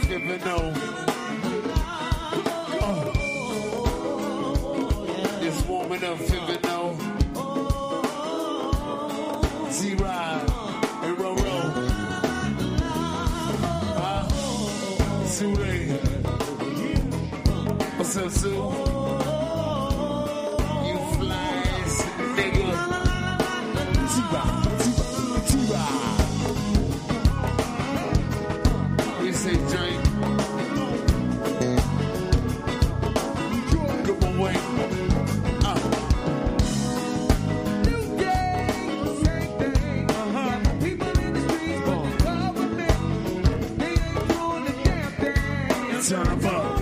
Flipping on. It's warming up, flipping on. Z-Ride and Roro. Sue. What's up, Sue? You flying nigga. T-Ride. You say drink. Good one way. New day, same thing. People in the streets, but the government, they ain't doing the damn thing. Turn up.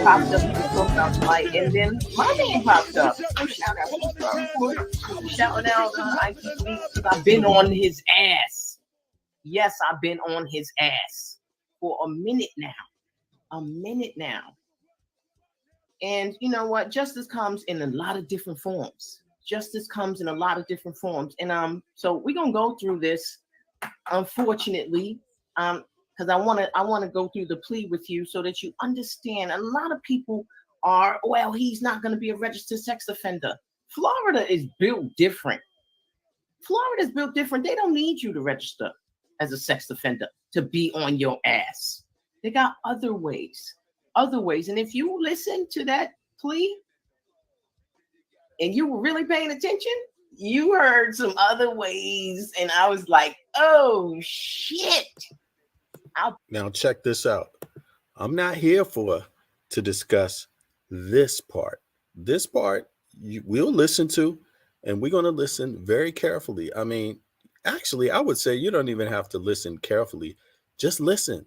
Popped up, you spoke about Polight, and then my name popped up. Shouting out Ike because I've been on his ass. Yes, I've been on his ass for a minute now. And you know what? Justice comes in a lot of different forms. And so we're gonna go through this, unfortunately. Because I want to go through the plea with you so that you understand. A lot of people are, well, he's not going to be a registered sex offender. Florida is built different. They don't need you to register as a sex offender to be on your ass. They got other ways. And if you listen to that plea and you were really paying attention, you heard some other ways. And I was like, oh, shit. Now check this out. I'm not here to discuss this part. This part we'll listen to, and we're going to listen very carefully. I mean, actually, I would say you don't even have to listen carefully. Just listen,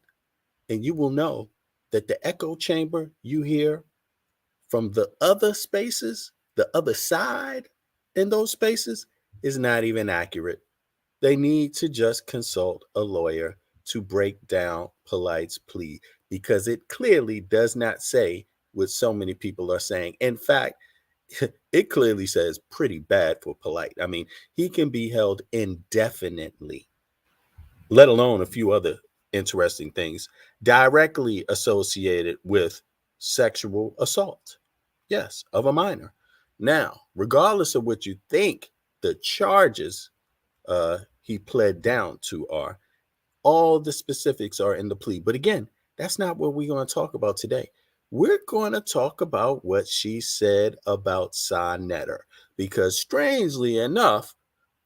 and you will know that the echo chamber you hear from the other spaces, the other side in those spaces, is not even accurate. They need to just consult a lawyer to break down Polight's plea, because it clearly does not say what so many people are saying. In fact, it clearly says pretty bad for Polight. I mean, he can be held indefinitely. let alone a few other interesting things directly associated with sexual assault. Yes, of a minor. Now, regardless of what you think the charges he pled down to are, all the specifics are in the plea. But again, that's not what we're going to talk about today. We're going to talk about what she said about Sonetter, because strangely enough,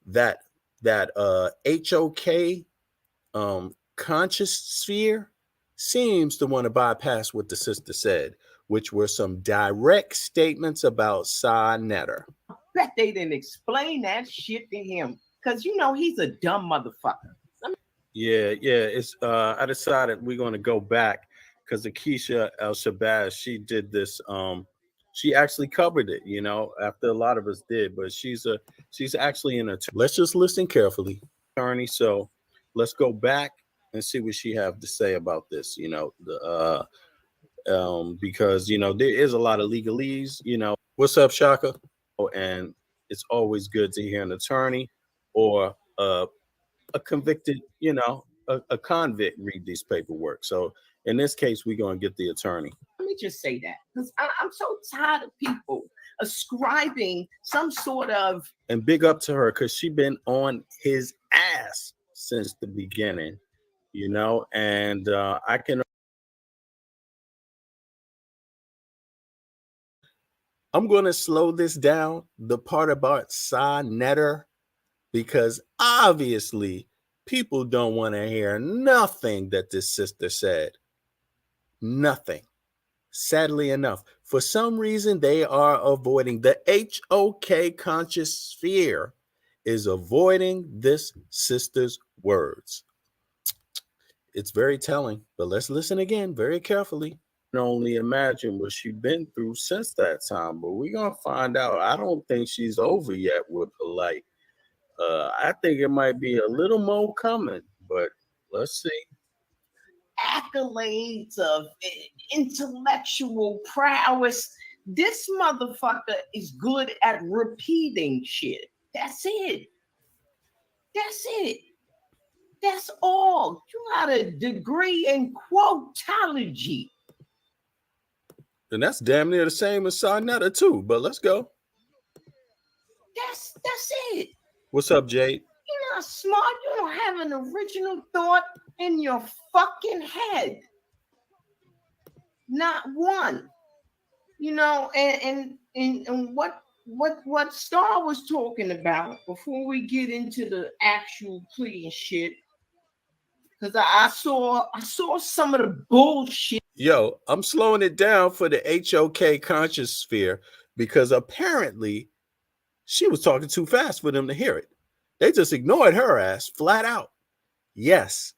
that HOK conscious sphere seems to want to bypass what the sister said, which were some direct statements about Sonetter. Bet they didn't explain that shit to him, because you know he's a dumb motherfucker. Yeah. It's I decided we're going to go back because Akeisha El Shabazz, she did this. She actually covered it, after a lot of us did, but she's actually an attorney. Let's just listen carefully, attorney. So let's go back and see what she have to say about this. Because there is a lot of legalese. What's up, Shaka? And it's always good to hear an attorney or a convicted, a convict read these paperwork. So in this case, we're going to get the attorney. Let me just say that, because I'm so tired of people ascribing some sort of. And big up to her, because she's been on his ass since the beginning, and I can. I'm going to slow this down, the part about Sonetter, because obviously people don't want to hear nothing that this sister said. Nothing. Sadly enough, for some reason, they are avoiding the HOK conscious sphere is avoiding this sister's words. It's very telling, but let's listen again very carefully. I can only imagine what she's been through since that time, but we're going to find out. I don't think she's over yet with Polight. I think it might be a little more coming, but let's see. Accolades of intellectual prowess. This motherfucker is good at repeating shit. That's it. That's all. You got a degree in quotology. And that's damn near the same as Sonetter too, but let's go. That's it. What's up, Jade? You're not smart. You don't have an original thought in your fucking head. Not one. And what Star was talking about before we get into the actual plea and shit, because I saw some of the bullshit. Yo, I'm slowing it down for the HOK conscious sphere because apparently she was talking too fast for them to hear it. They just ignored her ass flat out. Yes,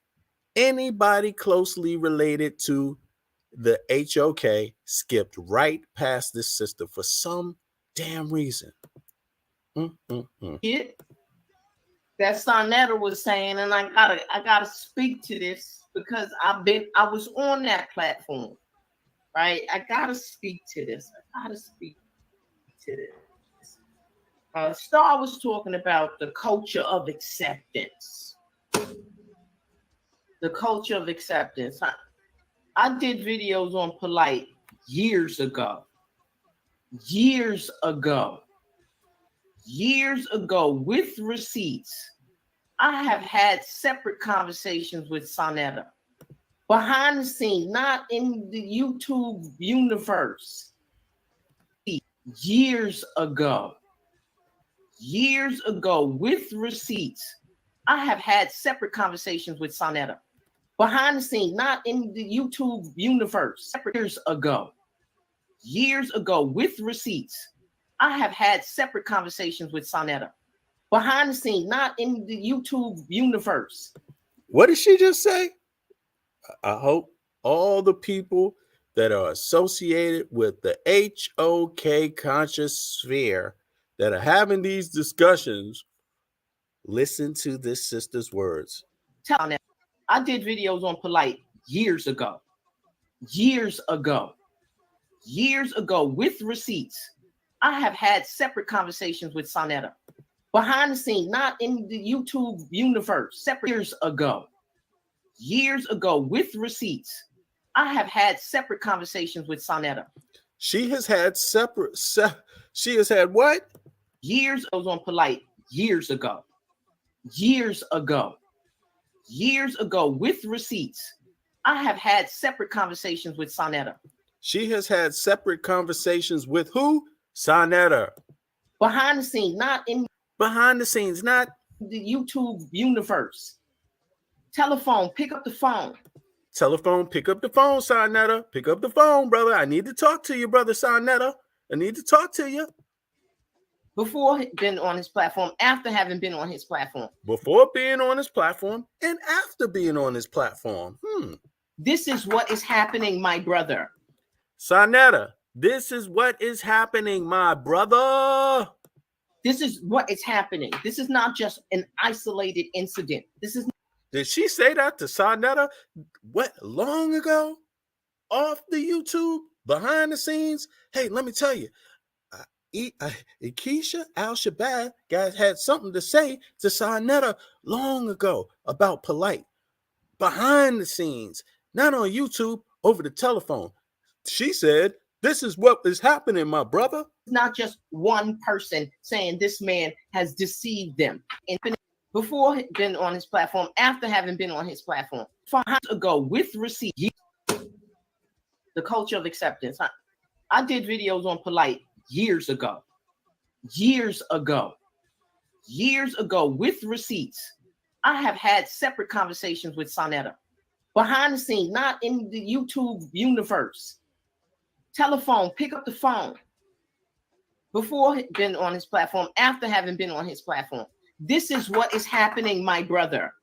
anybody closely related to the HOK skipped right past this sister for some damn reason. Shit that Sonetter was saying, and I gotta speak to this because I was on that platform, right? I gotta speak to this. Star was talking about the culture of acceptance. The culture of acceptance. I did videos on Polight years ago with receipts. I have had separate conversations with Sonetter behind the scenes, not in the YouTube universe. Years ago with receipts. I have had separate conversations with Sonetter behind the scenes, not in the YouTube universe. Years ago with receipts. I have had separate conversations with Sonetter behind the scenes, not in the YouTube universe. What did she just say? I hope all the people that are associated with the HOK conscious sphere that are having these discussions listen to this sister's words. I did videos on Polight years ago with receipts. I have had separate conversations with Sonetter behind the scenes, not in the YouTube universe. Separate years ago years ago with receipts. I have had separate conversations with Sonetta. She has had she has had what? Years I was on Polight years ago. Years ago with receipts. I have had separate conversations with Sonetta. She has had separate conversations with who? Sonetta. Behind the scenes, not in Behind the scenes, not the YouTube universe. Telephone, pick up the phone. Telephone, pick up the phone, Sonetta. Pick up the phone, brother. I need to talk to you, brother Sonetta. I need to talk to you. Before been on his platform, after having been on his platform. Before being on his platform and after being on his platform. This is what is happening, my brother. Sonetta, this is what is happening, my brother. This is what is happening. This is not just an isolated incident. This is. Did she say that to Sonetta? What, long ago? Off the YouTube? Behind the scenes? Hey, let me tell you. Keisha Al-Shabazz guys had something to say to Sonetta long ago about Polight. Behind the scenes, not on YouTube, over the telephone. She said, this is what is happening, my brother. Not just one person saying this man has deceived them. Before been on his platform, after having been on his platform. 5 years ago with receipt. The culture of acceptance. I did videos on Polight years ago. Years ago with receipts. I have had separate conversations with Sonetta. Behind the scenes, not in the YouTube universe. Telephone, pick up the phone. Before been on his platform, after having been on his platform. This is what is happening, my brother.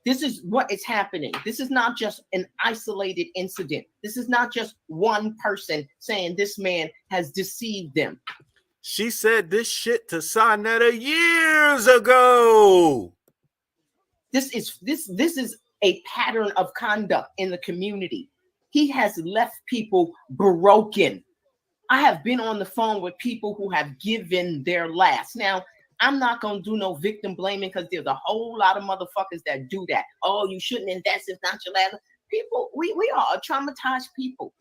This is what is happening. This is not just an isolated incident. This is not just one person saying this man has deceived them. She said this shit to Sonetta years ago. This is a pattern of conduct in the community. He has left people broken. I have been on the phone with people who have given their last. Now, I'm not going to do no victim blaming because there's a whole lot of motherfuckers that do that. Oh, you shouldn't invest. It's not your last. People, we are a traumatized people,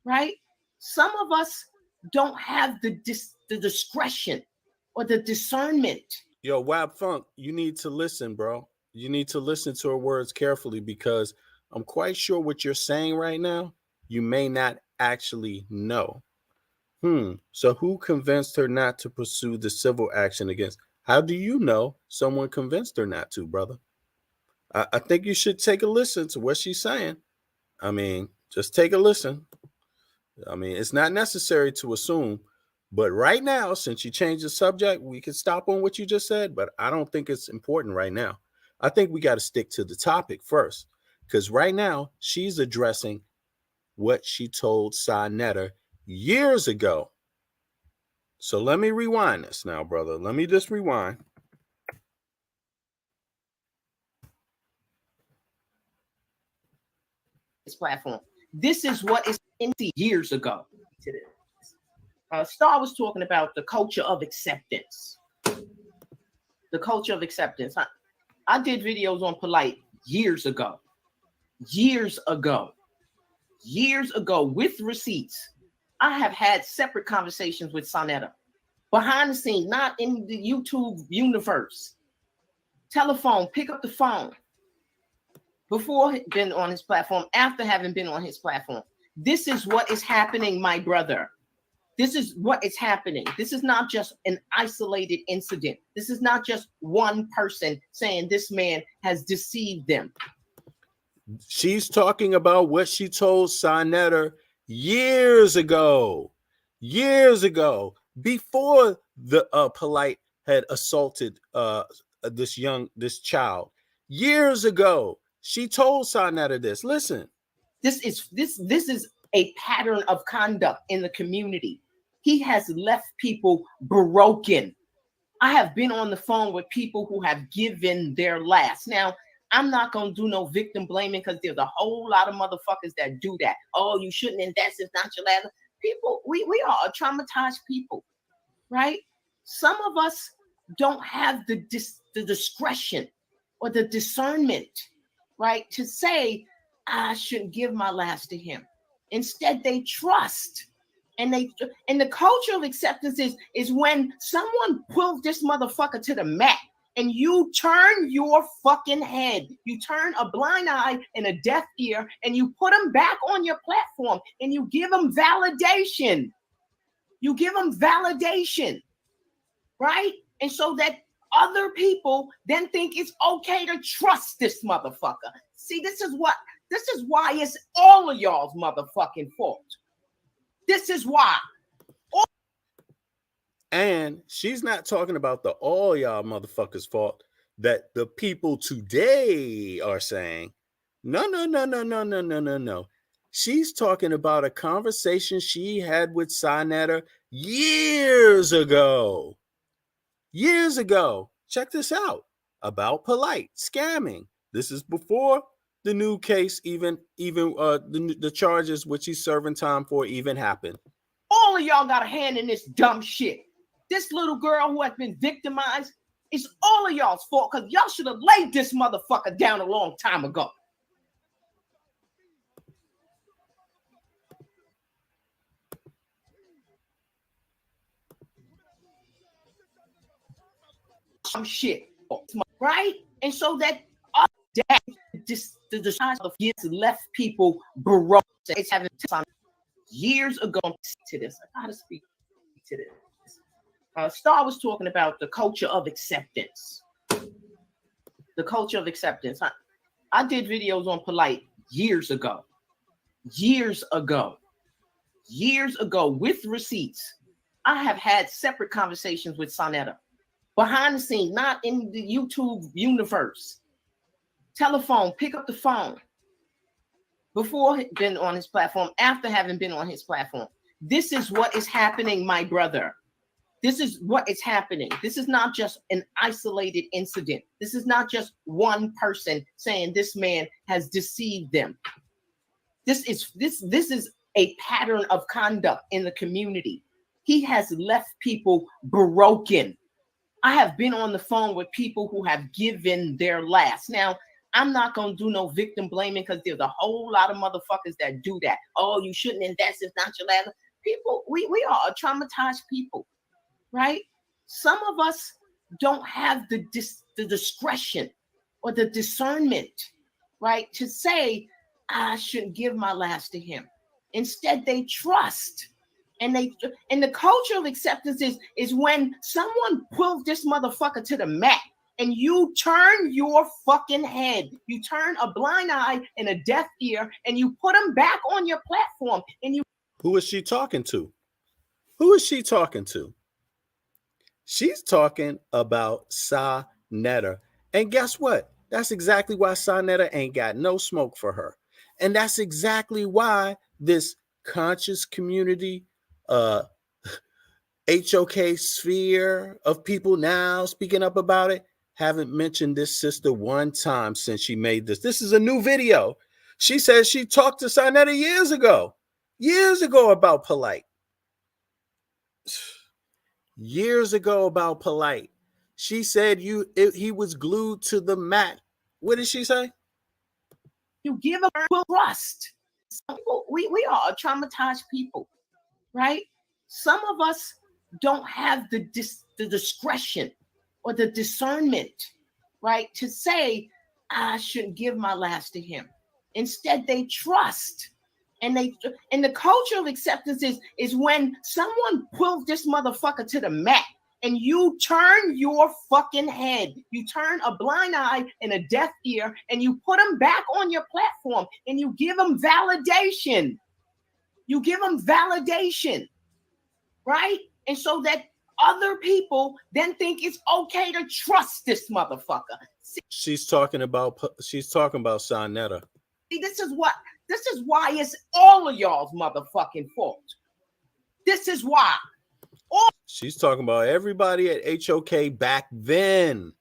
right? Some of us don't have the discretion or the discernment. Yo, Wab Funk, you need to listen, bro. You need to listen to her words carefully because I'm quite sure what you're saying right now, you may not actually know. So who convinced her not to pursue the civil action against? How do you know someone convinced her not to, brother? I think you should take a listen to what she's saying. I mean, just take a listen. I mean, it's not necessary to assume, but right now, since you changed the subject, we can stop on what you just said, but I don't think it's important right now. I think we got to stick to the topic first, because right now she's addressing what she told Sonetta years ago. So let me rewind this now, brother. Let me just rewind. This platform. This is what is in years ago. Star was talking about the culture of acceptance. The culture of acceptance. I did videos on Polight years ago. Years ago with receipts. I have had separate conversations with Sonetta. Behind the scenes, not in the YouTube universe. Telephone, pick up the phone. Before been on his platform, after having been on his platform. This is what is happening, my brother. This is what is happening. This is not just an isolated incident. This is not just one person saying this man has deceived them. She's talking about what she told Sonetta years ago, before the Polight had assaulted this child. Years ago, she told Sonetta this. Listen, this is a pattern of conduct in the community. He has left people broken. I have been on the phone with people who have given their last. Now, I'm not going to do no victim blaming because there's a whole lot of motherfuckers that do that. Oh, you shouldn't invest. It's not your last. People, we are a traumatized people, right? Some of us don't have the discretion or the discernment, right? To say, I shouldn't give my last to him. Instead, they trust. And the culture of acceptance is when someone pulls this motherfucker to the mat and you turn your fucking head. You turn a blind eye and a deaf ear and you put them back on your platform and you give them validation. You give them validation, right? And so that other people then think it's okay to trust this motherfucker. See, this is why it's all of y'all's motherfucking fault. This is why. And she's not talking about the all y'all motherfuckers fault that the people today are saying. No. She's talking about a conversation she had with Sinetta years ago. Years ago. Check this out. About Polight scamming. This is before the new case even the charges which he's serving time for even happened. All of y'all got a hand in this dumb shit. This little girl who has been victimized, it's all of y'all's fault because y'all should have laid this motherfucker down a long time ago. Some shit, right? And so that the size of years left people baroque. It's having time years ago to this. I gotta speak to this. Star was talking about the culture of acceptance. The culture of acceptance. I did videos on Polight years ago with receipts. I have had separate conversations with Sinetta. Behind the scenes, not in the YouTube universe. Telephone, pick up the phone. Before been on his platform, after having been on his platform. This is what is happening, my brother. This is what is happening. This is not just an isolated incident. This is not just one person saying this man has deceived them. This is a pattern of conduct in the community. He has left people broken. I have been on the phone with people who have given their last. Now, I'm not going to do no victim blaming because there's a whole lot of motherfuckers that do that. Oh, you shouldn't invest. It's not your last. People, we are a traumatized people, right? Some of us don't have the discretion or the discernment, right, to say, I shouldn't give my last to him. Instead, they trust. And the culture of acceptance is when someone pulls this motherfucker to the mat and you turn your fucking head. You turn a blind eye and a deaf ear and you put them back on your platform. And you. Who is she talking to? Who is she talking to? She's talking about Sinetta. And guess what? That's exactly why Sinetta ain't got no smoke for her. And that's exactly why this conscious community, HOK sphere of people now speaking up about it, haven't mentioned this sister one time since she made this. This is a new video. She says she talked to Sinetta years ago about Polight. Years ago about Polight. She said he was glued to the mat. What did she say? You give them trust. We are a traumatized people, right? Some of us don't have the discretion or the discernment, right, to say, I shouldn't give my last to him. Instead, they trust. And the culture of acceptance is when someone pulls this motherfucker to the mat and you turn your fucking head. You turn a blind eye and a deaf ear and you put them back on your platform and you give them validation. You give them validation, right? And so that other people then think it's okay to trust this motherfucker. She's talking about Sinetta. See, this is why it's all of y'all's motherfucking fault. This is why. She's talking about everybody at HOK back then.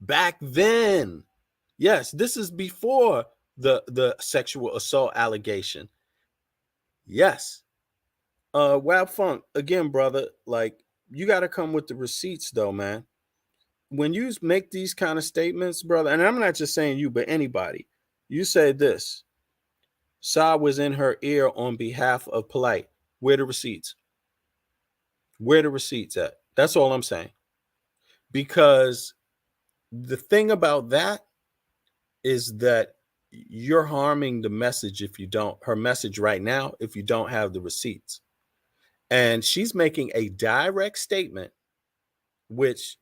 Back then. Yes, this is before the sexual assault allegation. Yes. Wab Funk, again, brother, like, you got to come with the receipts, though, man. When you make these kind of statements, brother, and I'm not just saying you, but anybody, You said this. Sa was in her ear on behalf of Polight. Where the receipts? Where the receipts at? That's all I'm saying. Because the thing about that is that you're harming the message if you don't, her message right now, if you don't have the receipts. And she's making a direct statement, which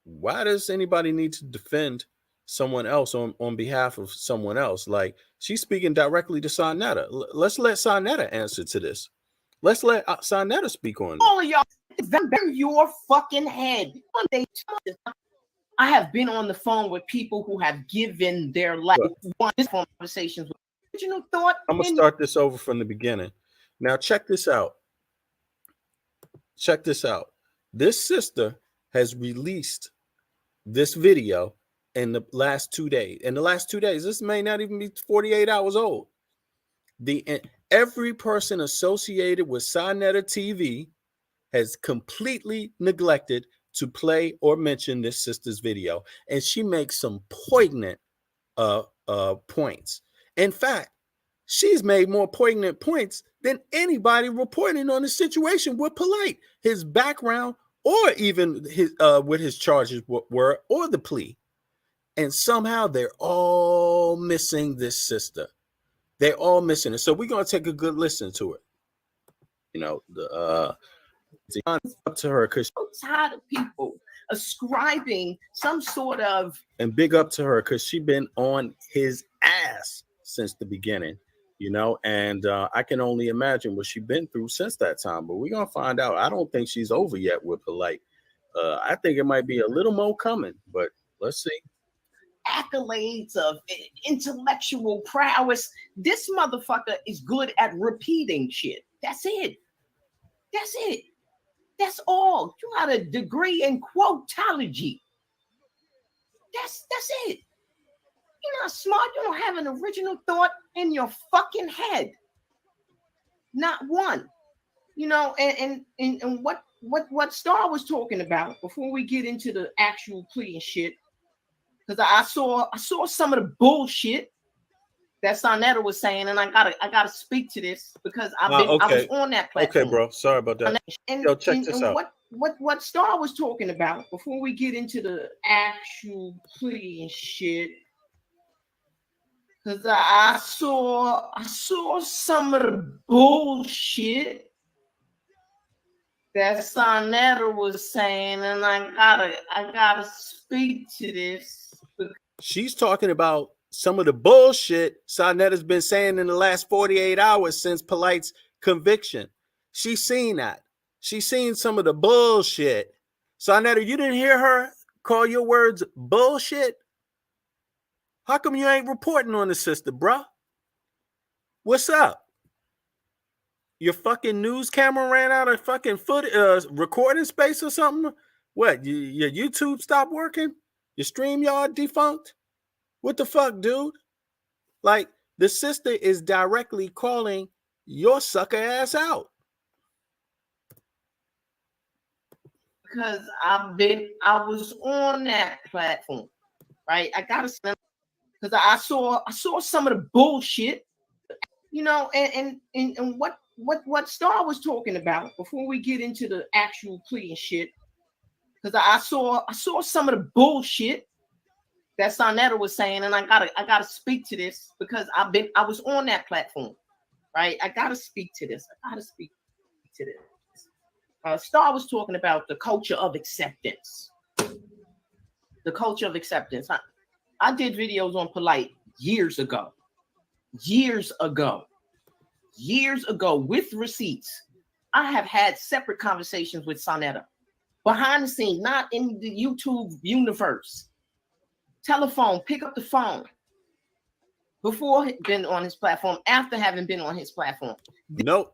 why does anybody need to defend someone else on behalf of someone else? Like, she's speaking directly to Sonetta. Let's let Sonetta answer to this. Let's let Sonetta speak on it. All of y'all, bang your fucking head. I have been on the phone with people who have given their life conversations with original thought. I'm gonna start this over from the beginning. Now, check this out. Check this out. This sister has released this video in the last 2 days. In the last 2 days, this may not even be 48 hours old. Every person associated with Sonetta TV has completely neglected to play or mention this sister's video, and she makes some poignant points. In fact, she's made more poignant points than anybody reporting on the situation with Polight, his background, or even his what his charges were, or the plea. And somehow they're all missing this sister. They're all missing it. So we're gonna take a good listen to it. You know, up to her because I'm tired of people ascribing some sort of, and big up to her because she's been on his ass since the beginning, you know, and I can only imagine what she's been through since that time. But we're gonna find out. I don't think she's over yet with Polight. I think it might be a little more coming, but let's see. accolades of intellectual prowess. This motherfucker is good at repeating shit. That's it. That's it. That's all. You got a degree in quotology. That's it. You're not smart. You don't have an original thought in your fucking head. Not one. You know, and what Star was talking about before we get into the actual plea and shit, because I saw some of the bullshit that Sonetta was saying, and I gotta speak to this because I was on that platform. Okay, bro. Sorry about that. And, yo, check this out. What Star was talking about before we get into the actual plea and shit, because I saw some of the bullshit that Sonetta was saying, and I gotta speak to this. She's talking about some of the bullshit Sonetta's been saying in the last 48 hours since Polight's conviction. She's seen that. She's seen some of the bullshit. Sonetta, you didn't hear her call your words bullshit? How come you ain't reporting on the sister, bruh? What's up? Your fucking news camera ran out of fucking recording space or something? What, your YouTube stopped working? Your StreamYard defunct? What the fuck, dude? Like, the sister is directly calling your sucker ass out. Because I was on that platform, right? I gotta say, because I saw some of the bullshit, you know, and what Star was talking about before we get into the actual plea and shit, because I saw some of the bullshit that Sonetta was saying, and I gotta speak to this because I was on that platform, right? I gotta speak to this. Star was talking about the culture of acceptance. The culture of acceptance. I did videos on Polight years ago with receipts. I have had separate conversations with Sonetta behind the scenes, not in the YouTube universe. Telephone, pick up the phone. Before been on his platform, after having been on his platform.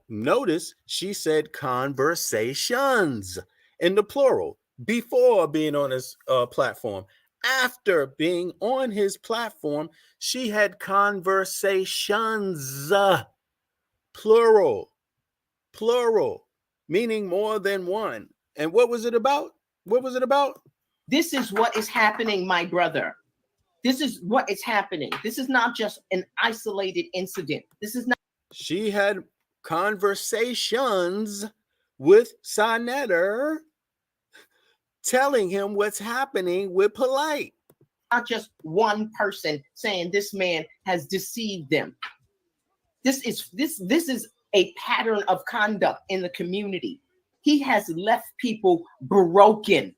Notice she said conversations in the plural before being on his platform. After being on his platform, she had conversations, plural, meaning more than one. And what was it about? This is what is happening, my brother. This is what is happening. This is not just an isolated incident. This is not. She had conversations with Sonetta telling him what's happening with Polight. Not just one person saying this man has deceived them. This is a pattern of conduct in the community. He has left people broken.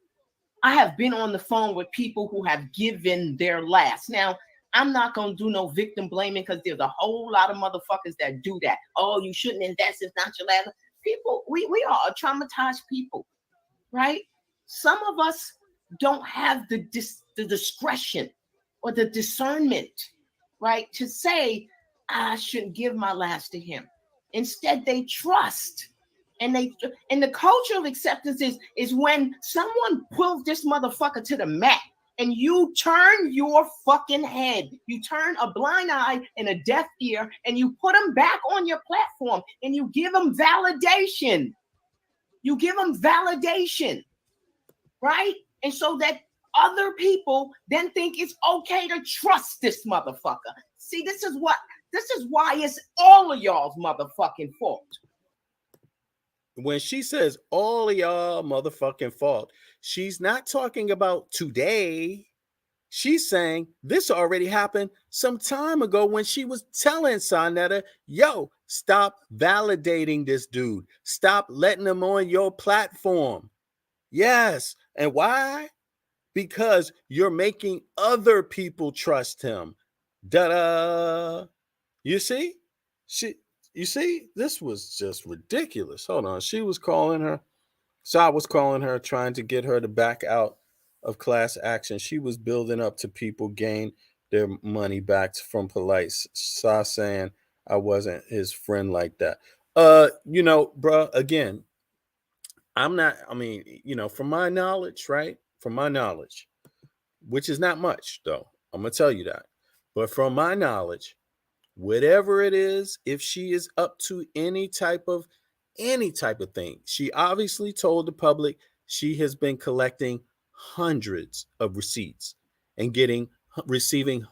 I have been on the phone with people who have given their last. Now, I'm not going to do no victim blaming because there's a whole lot of motherfuckers that do that. Oh, you shouldn't invest. It's not your last. People, we are traumatized people, right? Some of us don't have the discretion or the discernment, right, to say, I shouldn't give my last to him. Instead, they trust. And the culture of acceptance is when someone pulls this motherfucker to the mat and you turn your fucking head. You turn a blind eye and a deaf ear and you put them back on your platform and you give them validation. You give them validation, right? And so that other people then think it's okay to trust this motherfucker. See, this is why it's all of y'all's motherfucking fault. When she says all of y'all motherfucking fault, she's not talking about today. She's saying this already happened some time ago when she was telling Sonetta, yo, stop validating this dude. Stop letting him on your platform. Yes. And why? Because you're making other people trust him. Da-da. You see? You see, this was just ridiculous. Hold on. She was calling her. Sa was calling her, trying to get her to back out of class action. She was building up to people gain their money back from Polight. Sa saying I wasn't his friend like that. Bruh, again, from my knowledge, right? From my knowledge, which is not much, though. I'm going to tell you that. But from my knowledge, whatever it is, if she is up to any type of thing, she obviously told the public she has been collecting hundreds of receipts and receiving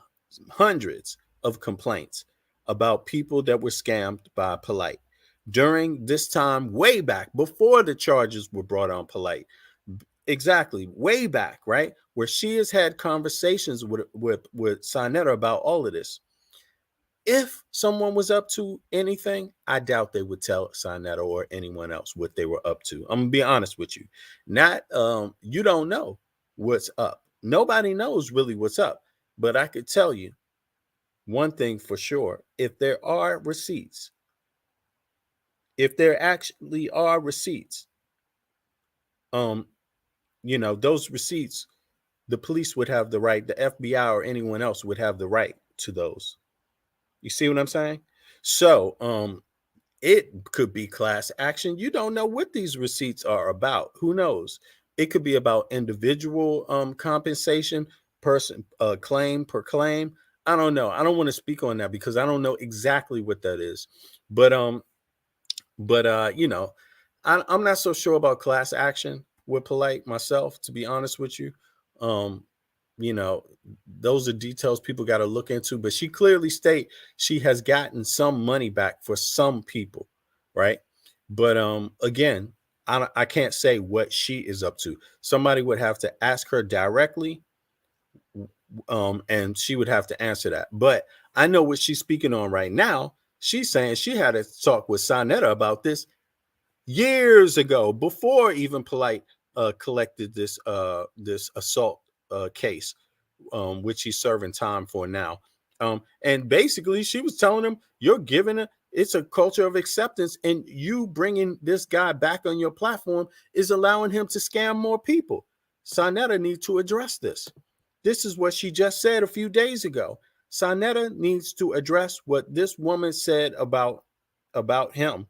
hundreds of complaints about people that were scammed by Polight during this time, way back before the charges were brought on Polight. Exactly, way back, right? Where she has had conversations with Sonetta about all of this. If someone was up to anything, I doubt they would tell Sonetta or anyone else what they were up to. I'm gonna be honest with you. Not you don't know what's up. Nobody knows really what's up. But I could tell you one thing for sure. If there are receipts, if there actually are receipts, those receipts, the police would have the right, the FBI or anyone else would have the right to those. You see what I'm saying? So it could be class action. You don't know what these receipts are about. Who knows? It could be about individual compensation, person claim per claim. I don't know. I don't want to speak on that because I don't know exactly what that is. But I'm not so sure about class action with Polight myself, to be honest with you. Those are details people got to look into, but she clearly state she has gotten some money back for some people, right? But again, I can't say what she is up to. Somebody would have to ask her directly, and she would have to answer that. But I know what she's speaking on right now. She's saying she had a talk with Sonetta about this years ago, before even Polight collected this assault case, which he's serving time for now. And basically she was telling him, you're giving it's a culture of acceptance, and you bringing this guy back on your platform is allowing him to scam more people. Sonetta needs to address this. This is what she just said a few days ago. Sonetta needs to address what this woman said about him,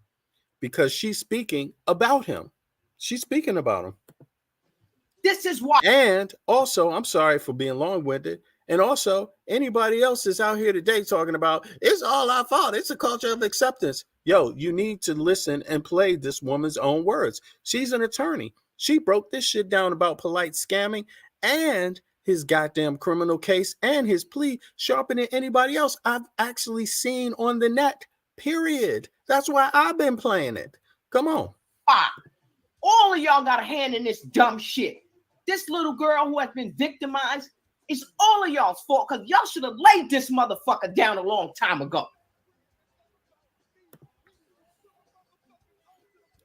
because she's speaking about him. She's speaking about him. This is why. And also, I'm sorry for being long-winded. And also, anybody else is out here today talking about it's all our fault. It's a culture of acceptance. Yo, you need to listen and play this woman's own words. She's an attorney. She broke this shit down about Polight scamming, and his goddamn criminal case and his plea sharper than anybody else I've actually seen on the net, period. That's why I've been playing it. Come on. All of y'all got a hand in this dumb shit. This little girl who has been victimized, it's all of y'all's fault because y'all should have laid this motherfucker down a long time ago.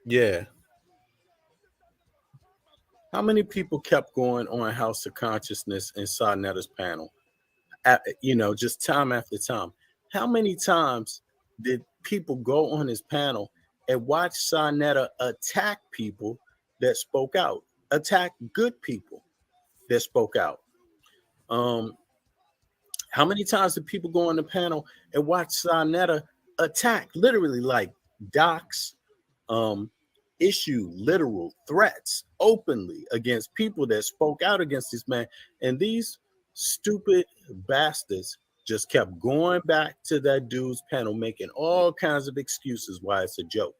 Yeah. How many people kept going on House of Consciousness and Sarnetta's panel? Just time after time. How many times did people go on his panel and watch Sarnetta attack people that spoke out, attack good people that spoke out? How many times did people go on the panel and watch Sarnetta attack, literally like docs, issue literal threats openly against people that spoke out against this man? And these stupid bastards just kept going back to that dude's panel, making all kinds of excuses why it's a joke,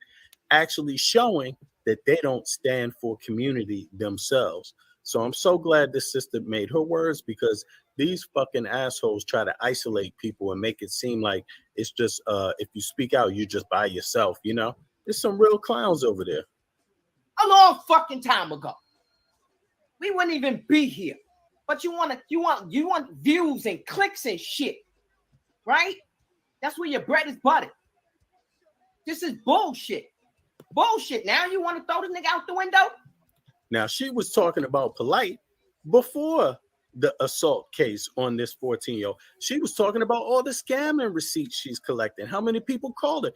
actually showing that they don't stand for community themselves. So I'm so glad this sister made her words, because these fucking assholes try to isolate people and make it seem like it's just if you speak out, you're just by yourself. There's some real clowns over there. A long fucking time ago. We wouldn't even be here. But you want views and clicks and shit. Right? That's where your bread is buttered. This is bullshit. Bullshit. Now you want to throw the nigga out the window? Now, she was talking about Polight before the assault case on this 14-year-old. She was talking about all the scamming receipts she's collecting, how many people called her.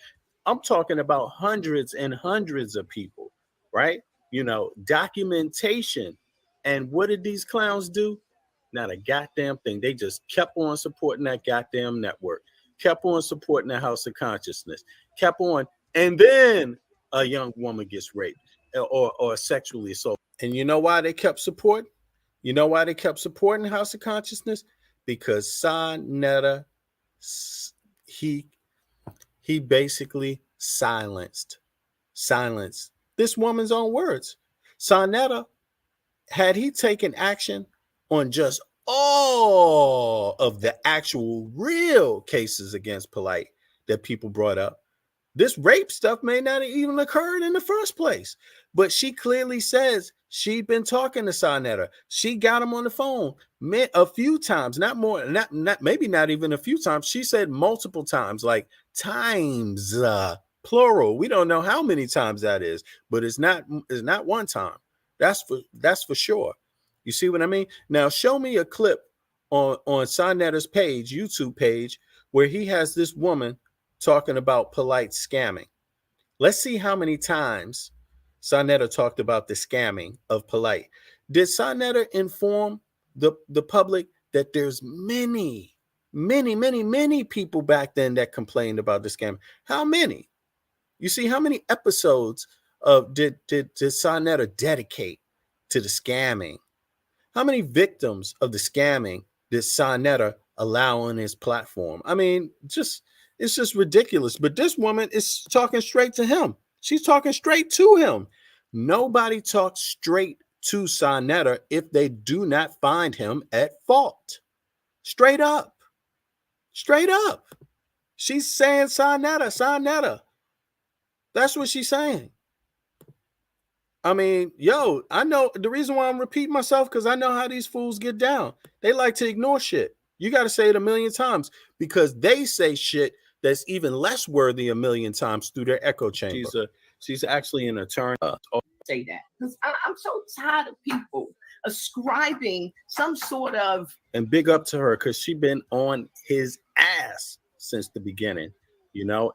I'm talking about hundreds and hundreds of people, right? Documentation. And what did these clowns do? Not a goddamn thing. They just kept on supporting that goddamn network, kept on supporting the House of Consciousness, kept on. And then a young woman gets raped or sexually assaulted. And you know why they kept supporting? You know why they kept supporting the House of Consciousness? Because Sarnetta, he basically silenced this woman's own words. Sarnetta, had he taken action on just all of the actual real cases against Polight that people brought up, this rape stuff may not have even occurred in the first place. But she clearly says she'd been talking to Sarnetta. She got him on the phone a few times, not more, maybe not even a few times. She said multiple times, like times, plural. We don't know how many times that is, but it's not one time. That's for sure. You see what I mean? Now show me a clip on Sarnetta's page, YouTube page, where he has this woman talking about Polight scamming. Let's see how many times Sarnetta talked about the scamming of Polight. Did Sarnetta inform the public that there's many people back then that complained about the scam? How many? You see, how many episodes did Sarnetta dedicate to the scamming? How many victims of the scamming did Sarnetta allow on his platform? I mean, it's just ridiculous. But this woman is talking straight to him. She's talking straight to him. Nobody talks straight to Sarnetta if they do not find him at fault. Straight up. She's saying Sarnetta. That's what she's saying. I mean, I know the reason why I'm repeating myself, because I know how these fools get down. They like to ignore shit. You got to say it a million times, because they say shit that's even less worthy a million times through their echo chamber. She's actually an attorney. Say that, because I'm so tired of people ascribing some sort of. And big up to her, because she's been on his ass since the beginning,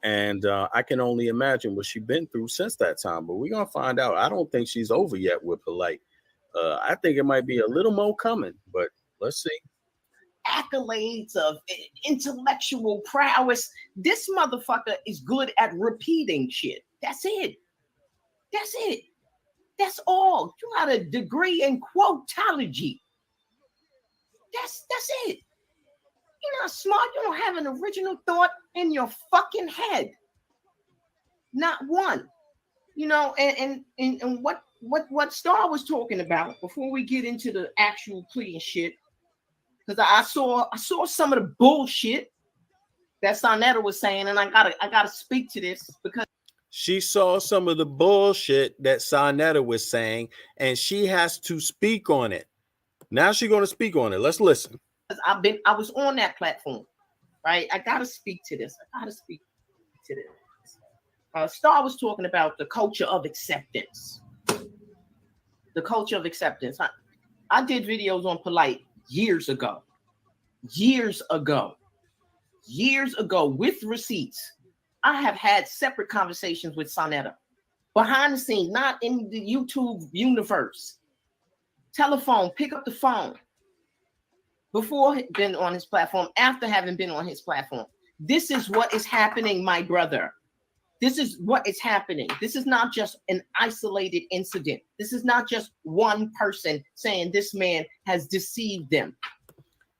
and I can only imagine what she's been through since that time. But we're going to find out. I don't think she's over yet with Polight. I think it might be a little more coming, but let's see. Accolades of intellectual prowess. This motherfucker is good at repeating shit. That's it. That's all. You got a degree in quotology. That's it. You're not smart. You don't have an original thought in your fucking head. Not one. And what Star was talking about before we get into the actual plea and shit because I saw some of the bullshit that Sonetta was saying, and I gotta speak to this because she saw some of the bullshit that Sonetta was saying, and she has to speak on it. Now she's going to speak on it. Let's listen. I was on that platform, right? I gotta speak to this. Star was talking about the culture of acceptance. The culture of acceptance. I did videos on Polight years ago with receipts. I have had separate conversations with Sonetta behind the scenes, not in the YouTube universe. Telephone, pick up the phone. Before been on his platform, after having been on his platform. This is what is happening, my brother. This is what is happening. This is not just an isolated incident. This is not just one person saying this man has deceived them.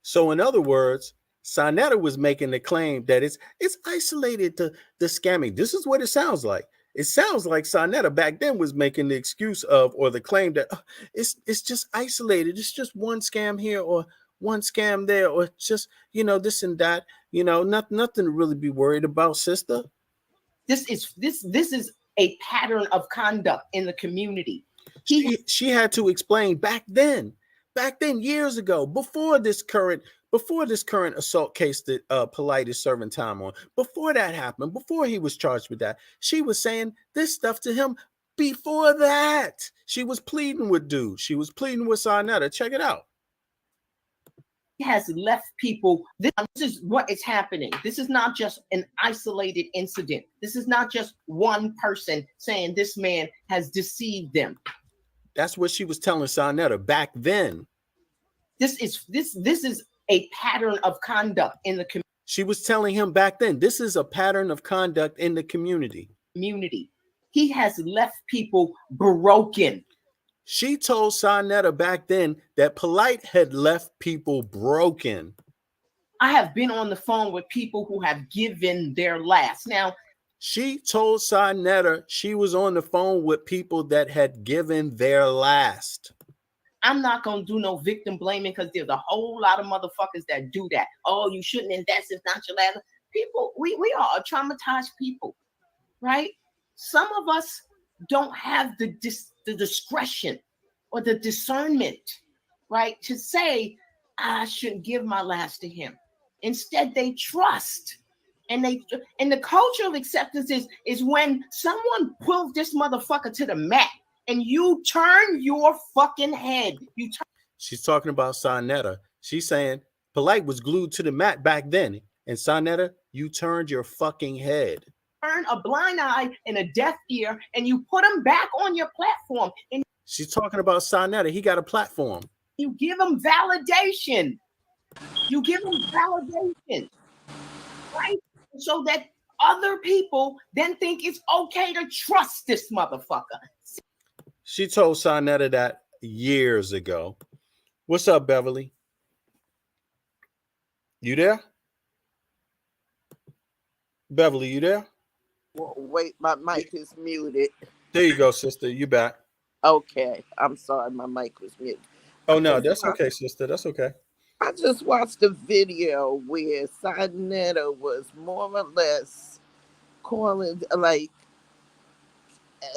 So in other words, Sonetta was making the claim that it's isolated to the scamming. This is what it sounds like. It sounds like Sonetta back then was making the excuse of, or the claim that it's just isolated. It's just one scam here or one scam there, or just, this and that, nothing to really be worried about, sister. This is a pattern of conduct in the community. She had to explain back then years ago, before this current assault case that Polight is serving time on, before that happened, before he was charged with that, she was saying this stuff to him before that. She was pleading with dude. She was pleading with Sonetta. Check it out. Has left people. This is what is happening. This is not just an isolated incident. This is not just one person saying this man has deceived them. That's what she was telling Sonetta back then. This is a pattern of conduct in the community. She was telling him back then, this is a pattern of conduct in the community. He has left people broken. She told Sonetta back then that Polight had left people broken. I have been on the phone with people who have given their last. Now, she told Sonetta she was on the phone with people that had given their last. I'm not going to do no victim blaming because there's a whole lot of motherfuckers that do that. Oh, you shouldn't invest. It's not your last. People, we are traumatized people, right? Some of us don't have the discretion or the discernment, right, to say, I shouldn't give my last to him. Instead, they trust. And the culture of acceptance is when someone pulls this motherfucker to the mat and you turn your fucking head. She's talking about Sonetta. She's saying Polight was glued to the mat back then. And Sonetta, you turned your fucking head. Turn a blind eye and a deaf ear, and you put him back on your platform. And she's talking about Sonetta. He got a platform. You give him validation. Right? So that other people then think it's okay to trust this motherfucker. She told Sonetta that years ago. What's up, Beverly? You there? Beverly, you there? Well, wait, my mic is muted. There you go, sister. You back. Okay. I'm sorry, my mic was muted. Oh, no, that's okay, sister. That's okay. I just watched a video where Sonetta was more or less calling, like,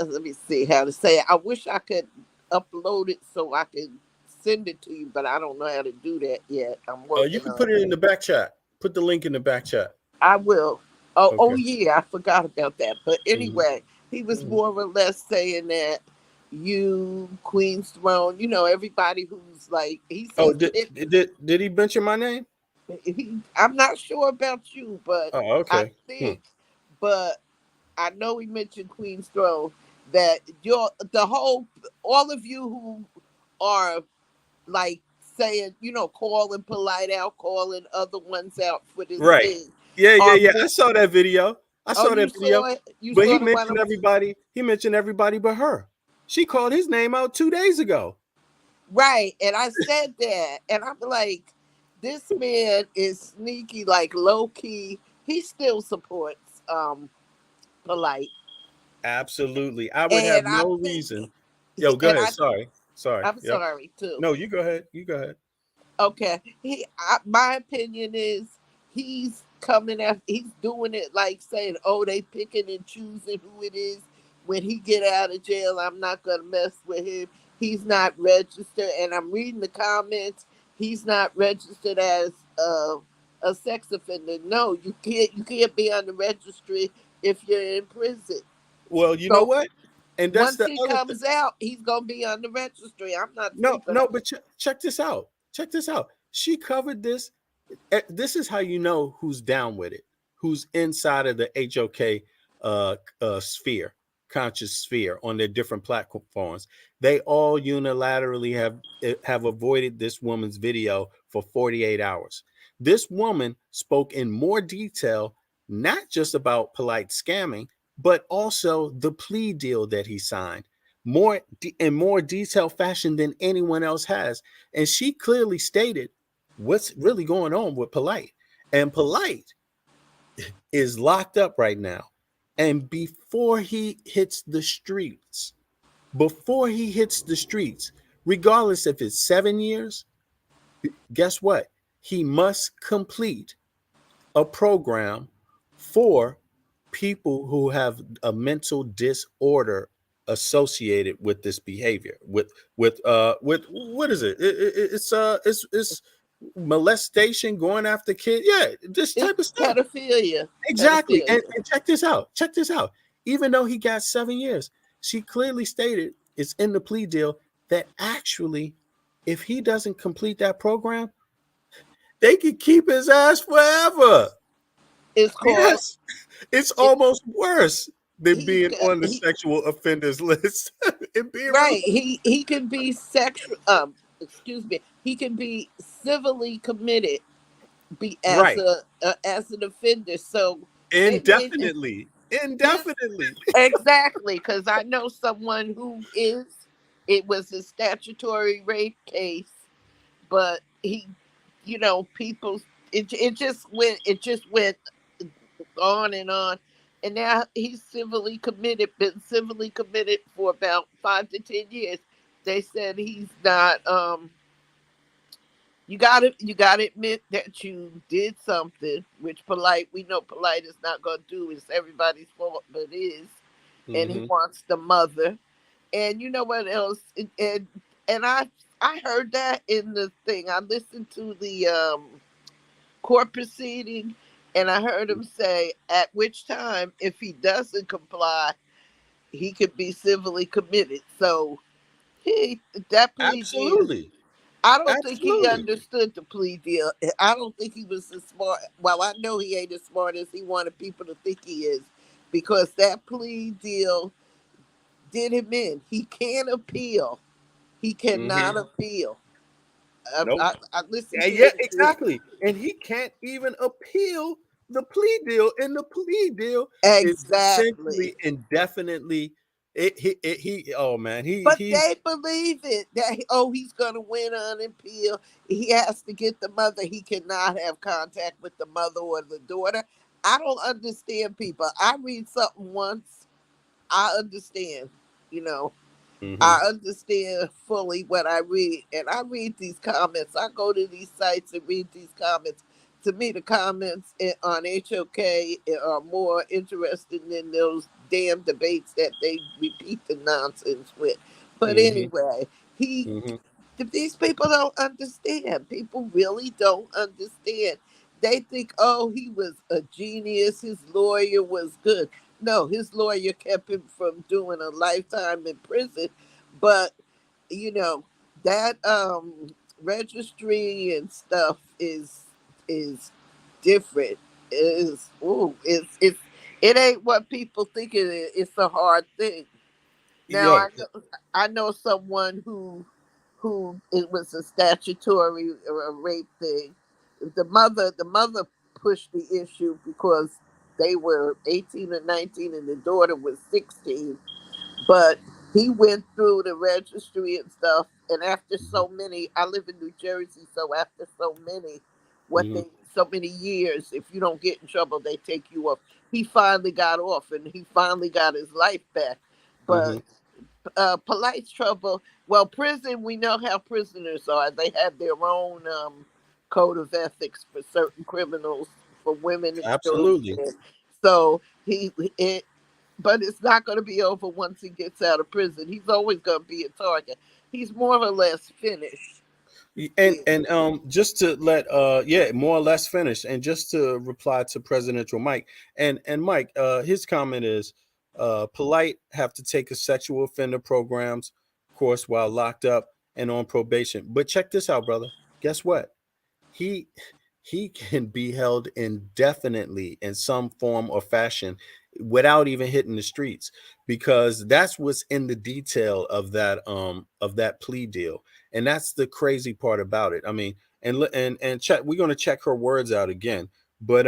let me see how to say it. I wish I could upload it so I could send it to you, but I don't know how to do that yet. I'm working. You can put it in the back chat. Put the link in the back chat. I will. Oh, Okay. oh yeah, I forgot about that. But anyway, he was more or less saying that you, Queen's Throne, everybody who's like, he said, did he mention my name? I'm not sure about you, but okay. I think, but I know he mentioned Queen's Throne, that all of you who are like saying, calling Polight out, calling other ones out for this thing. Yeah. I saw that video. But he mentioned everybody. He mentioned everybody but her. She called his name out 2 days ago. Right. And I said that. And I'm like, this man is sneaky, like low key. He still supports Polight. Absolutely. I would have no reason. Yo, go ahead. Sorry. I'm sorry too. No, you go ahead. Okay. My opinion is he's coming after, he's doing it like saying, oh, they picking and choosing who it is. When he get out of jail, I'm not gonna mess with him. He's not registered, and I'm reading the comments. He's not registered as a sex offender. No, you can't be on the registry if you're in prison. Well, you know So what? And that's once the he other thing. comes out, he's gonna be on the registry. I'm not No, sleeping. no, but check this out. Check this out. She covered this. This is how you know who's down with it, who's inside of the HOK sphere, conscious sphere on their different platforms. They all unilaterally have avoided this woman's video for 48 hours. This woman spoke in more detail, not just about Polight scamming, but also the plea deal that he signed in more detailed fashion than anyone else has. And she clearly stated what's really going on with Polight. And Polight is locked up right now. And before he hits the streets, regardless if it's 7 years, guess what? He must complete a program for people who have a mental disorder associated with this behavior, with what is it? It's molestation, going after kids, yeah, this It's type of stuff. pedophilia. Exactly. Pedophilia. And check this out. Even though he got 7 years, she clearly stated it's in the plea deal that actually, if he doesn't complete that program, they could keep his ass forever. It's called Yes, it's it, almost worse than he, being on the he sexual offenders list and being right. released. He can be sexual. Excuse me. He can be civilly committed. Be Right. as an offender. So they made it Indefinitely. this Indefinitely. exactly because I know someone who is. It was a statutory rape case, but people. It just went on and on. And now he's civilly committed, been civilly committed for about 5 to 10 years. They said he's not you gotta admit that you did something, which Polight we know Polight is not gonna do. It's everybody's fault, but it is. And he Hmm. wants the mother. And you know what else? And I heard that in the thing. I listened to the court proceeding, and I heard him say, at which time, if he doesn't comply, he could be civilly committed. So he that plea deal, Absolutely. I don't think he Absolutely. understood the plea deal. I don't think he was as smart. Well, I know he ain't as smart as he wanted people to think he is, because that plea deal did him in. He can't appeal. He cannot Hmm. appeal. I, Nope. I, I listened Yeah, to yeah, it. exactly. And he can't even appeal the plea deal. And the plea deal is Exactly. essentially indefinitely. Oh man, But he's they believe it that he's gonna win on appeal. He has to get the mother. He cannot have contact with the mother or the daughter. I don't understand people. I read something once, I understand. You know, hmm I understand fully what I read, and I read these comments. I go to these sites and read these comments. To me, the comments on HOK are more interesting than those damn debates that they repeat the nonsense with. But hmm anyway, he hmm these people don't understand. People really don't understand. They think, oh, he was a genius. His lawyer was good. No, his lawyer kept him from doing a lifetime in prison. But you know that registry and stuff is different. It ain't what people think it is. It's a hard thing. Now Yo. I know someone who it was a statutory rape thing. The mother pushed the issue because they were 18 or 19 and the daughter was 16. But he went through the registry and stuff, and after so many, I live in New Jersey, so after what hmm they so many years, if you don't get in trouble, they take you off. He finally got off, and he finally got his life back. hmm But Polite's trouble. Well, prison, we know how prisoners are. They have their own code of ethics for certain criminals, for women and Absolutely. children. So but it's not going to be over once he gets out of prison. He's always going to be a target. He's more or less finished. And just to let yeah, more or less finished, and just to reply to Presidential Mike, and Mike, his comment is Polite have to take a sexual offender programs course while locked up and on probation. But check this out, brother. Guess what? He can be held indefinitely in some form or fashion without even hitting the streets, because that's what's in the detail of that plea deal. And that's the crazy part about it. I mean, and check, we're going to check her words out again. But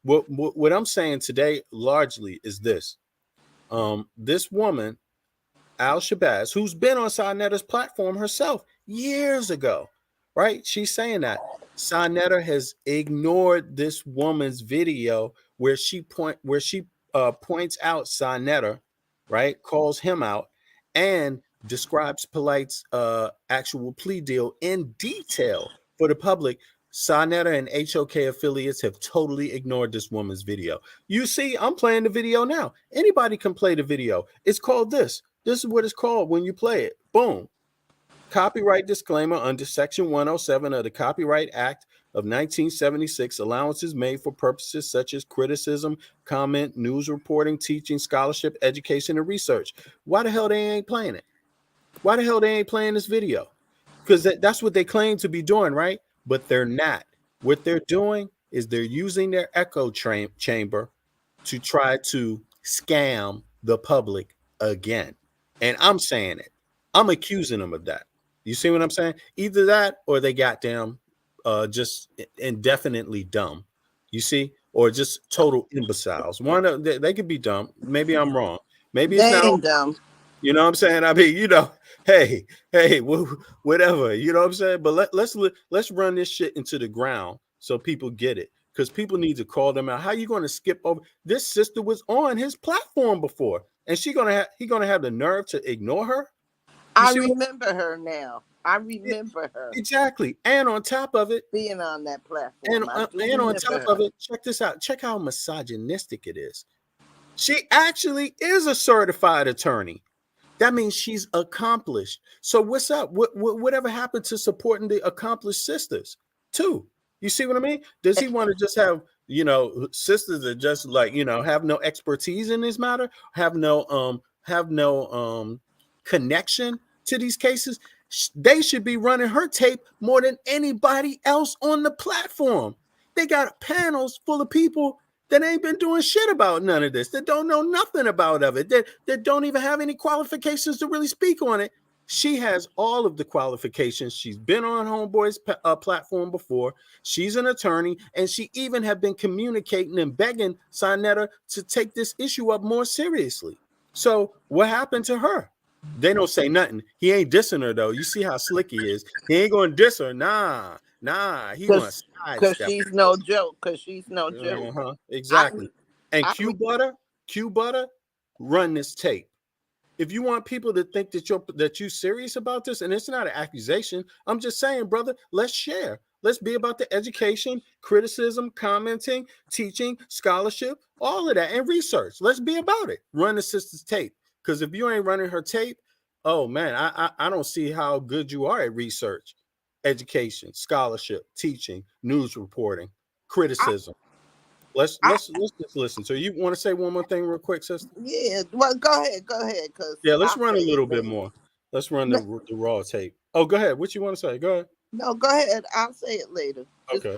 what I'm saying today largely is this. This woman, Al Shabazz, who's been on Sanetta's platform herself years ago, right? She's saying that Sanetta has ignored this woman's video where she points out Sanetta, right? Calls him out and describes Polite's actual plea deal in detail for the public. Sanetta and HOK affiliates have totally ignored this woman's video. You see, I'm playing the video now. Anybody can play the video. It's called this. This is what it's called when you play it. Boom. Copyright disclaimer under Section 107 of the Copyright Act of 1976. Allowances made for purposes such as criticism, comment, news reporting, teaching, scholarship, education, and research. Why the hell they ain't playing it? Why the hell they ain't playing this video? Because that's what they claim to be doing, right? But they're not. What they're doing is they're using their echo chamber to try to scam the public again. And I'm saying it. I'm accusing them of that. You see what I'm saying? Either that or they goddamn just indefinitely dumb. You see? Or just total imbeciles. One of they could be dumb. Maybe I'm wrong. Maybe it's They not. ain't dumb. You know what I'm saying? I mean, hey, whatever. You know what I'm saying? But let's run this shit into the ground so people get it, because people need to call them out. How you going to skip over? This sister was on his platform before, and he gonna have the nerve to ignore her? I remember her now. I remember her Exactly. And on top of it, being on that platform. and on top of it, check this out. Check how misogynistic it is. She actually is a certified attorney. That means she's accomplished. So what's up? Whatever happened to supporting the accomplished sisters too? You see what I mean? Does he want to just have, sisters that just like, have no expertise in this matter, have no connection to these cases? They should be running her tape more than anybody else on the platform. They got panels full of people that ain't been doing shit about none of this, that don't know nothing about it, that don't even have any qualifications to really speak on it. She has all of the qualifications. She's been on Homeboy's platform before. She's an attorney, and she even have been communicating and begging Sanetta to take this issue up more seriously. So what happened to her? They don't say nothing. He ain't dissing her, though. You see how slick he is. He ain't going to diss her. Nah. He wants because she's no joke. Exactly. And Q Butter, run this tape. If you want people to think that you're serious about this, and it's not an accusation, I'm just saying, brother, let's share. Let's be about the education, criticism, commenting, teaching, scholarship, all of that, and research. Let's be about it. Run the sister's tape. Because if you ain't running her tape, oh man, I don't see how good you are at research, education, scholarship, teaching, news reporting, criticism. Let's just listen. So you want to say one more thing real quick, sister? Yeah. Well, go ahead. Cause let's run a little bit more. Let's run the raw tape. Oh, go ahead. What you want to say? Go ahead. No, go ahead. I'll say it later. Okay.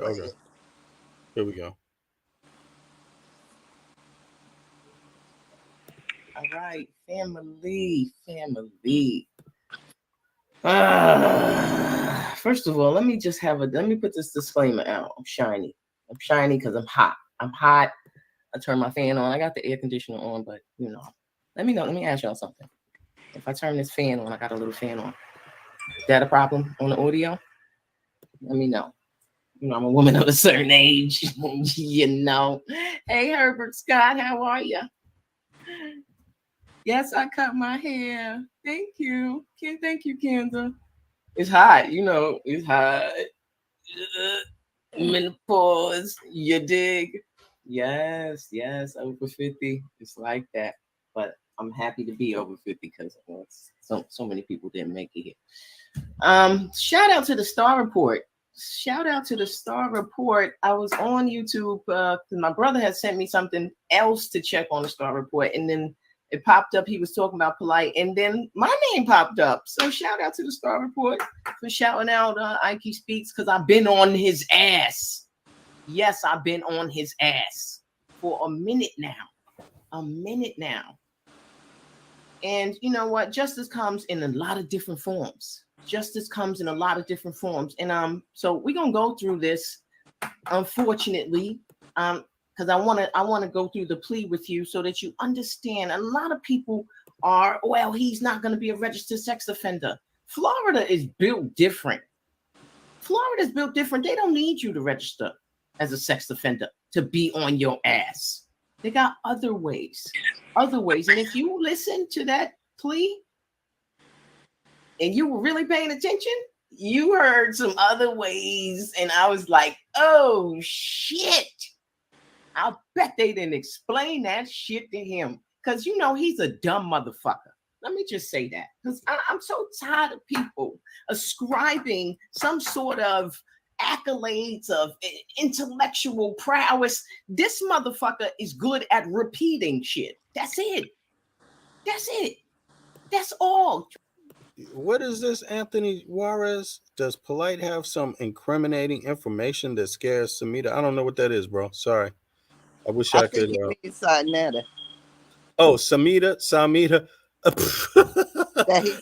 Here we go. All right, family. First of all, let me put this disclaimer out. I'm shiny because I'm hot. I turn my fan on. I got the air conditioner on, but let me ask y'all something. If I turn this fan on, I got a little fan on. Is that a problem on the audio? Let me know. I'm a woman of a certain age. Hey, Herbert Scott, how are you? Yes, I cut my hair. Thank you. Thank you, Kendra. It's hot, it's hot. Menopause, you dig? Yes, over 50. It's like that. But I'm happy to be over 50 because so many people didn't make it here. Shout out to the Star Report. Shout out to the Star Report. I was on YouTube. My brother had sent me something else to check on the Star Report, and then it popped up. He was talking about Polight, and then my name popped up. So shout out to the Star Report for shouting out Ike Speaks, because I've been on his ass. Yes, I've been on his ass for a minute now. And you know what? Justice comes in a lot of different forms. And so we're gonna go through this, unfortunately, because I want to go through the plea with you so that you understand. A lot of people are, well, he's not going to be a registered sex offender. Florida is built different. They don't need you to register as a sex offender to be on your ass. They got other ways. And if you listen to that plea and you were really paying attention, you heard some other ways. And I was like, oh, shit. I'll bet they didn't explain that shit to him. Because, he's a dumb motherfucker. Let me just say that. Because I'm so tired of people ascribing some sort of accolades of intellectual prowess. This motherfucker is good at repeating shit. That's it. That's all. What is this, Anthony Juarez? Does Polight have some incriminating information that scares Samita? I don't know what that is, bro. Sorry. I wish I could. Think he means Sinetta. Oh, Samita.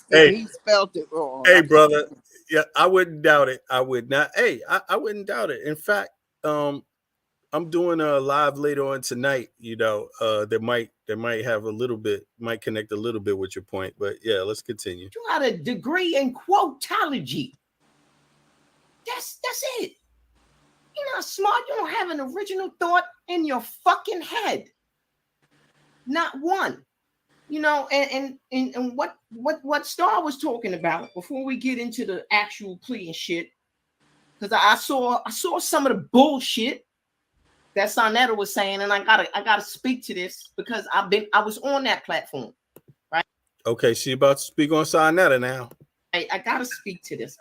He spelled it wrong. Hey, brother. Yeah, I wouldn't doubt it. I would not. Hey, I wouldn't doubt it. In fact, I'm doing a live later on tonight. That might have might connect a little bit with your point. But yeah, let's continue. You got a degree in quotology. That's it. You're not smart. You don't have an original thought in your fucking head. Not one. And what Star was talking about before we get into the actual plea and shit, because I saw some of the bullshit that Sonetta was saying, and I gotta speak to this because I was on that platform, right? Okay, she about to speak on Sonetta now. I gotta speak to this.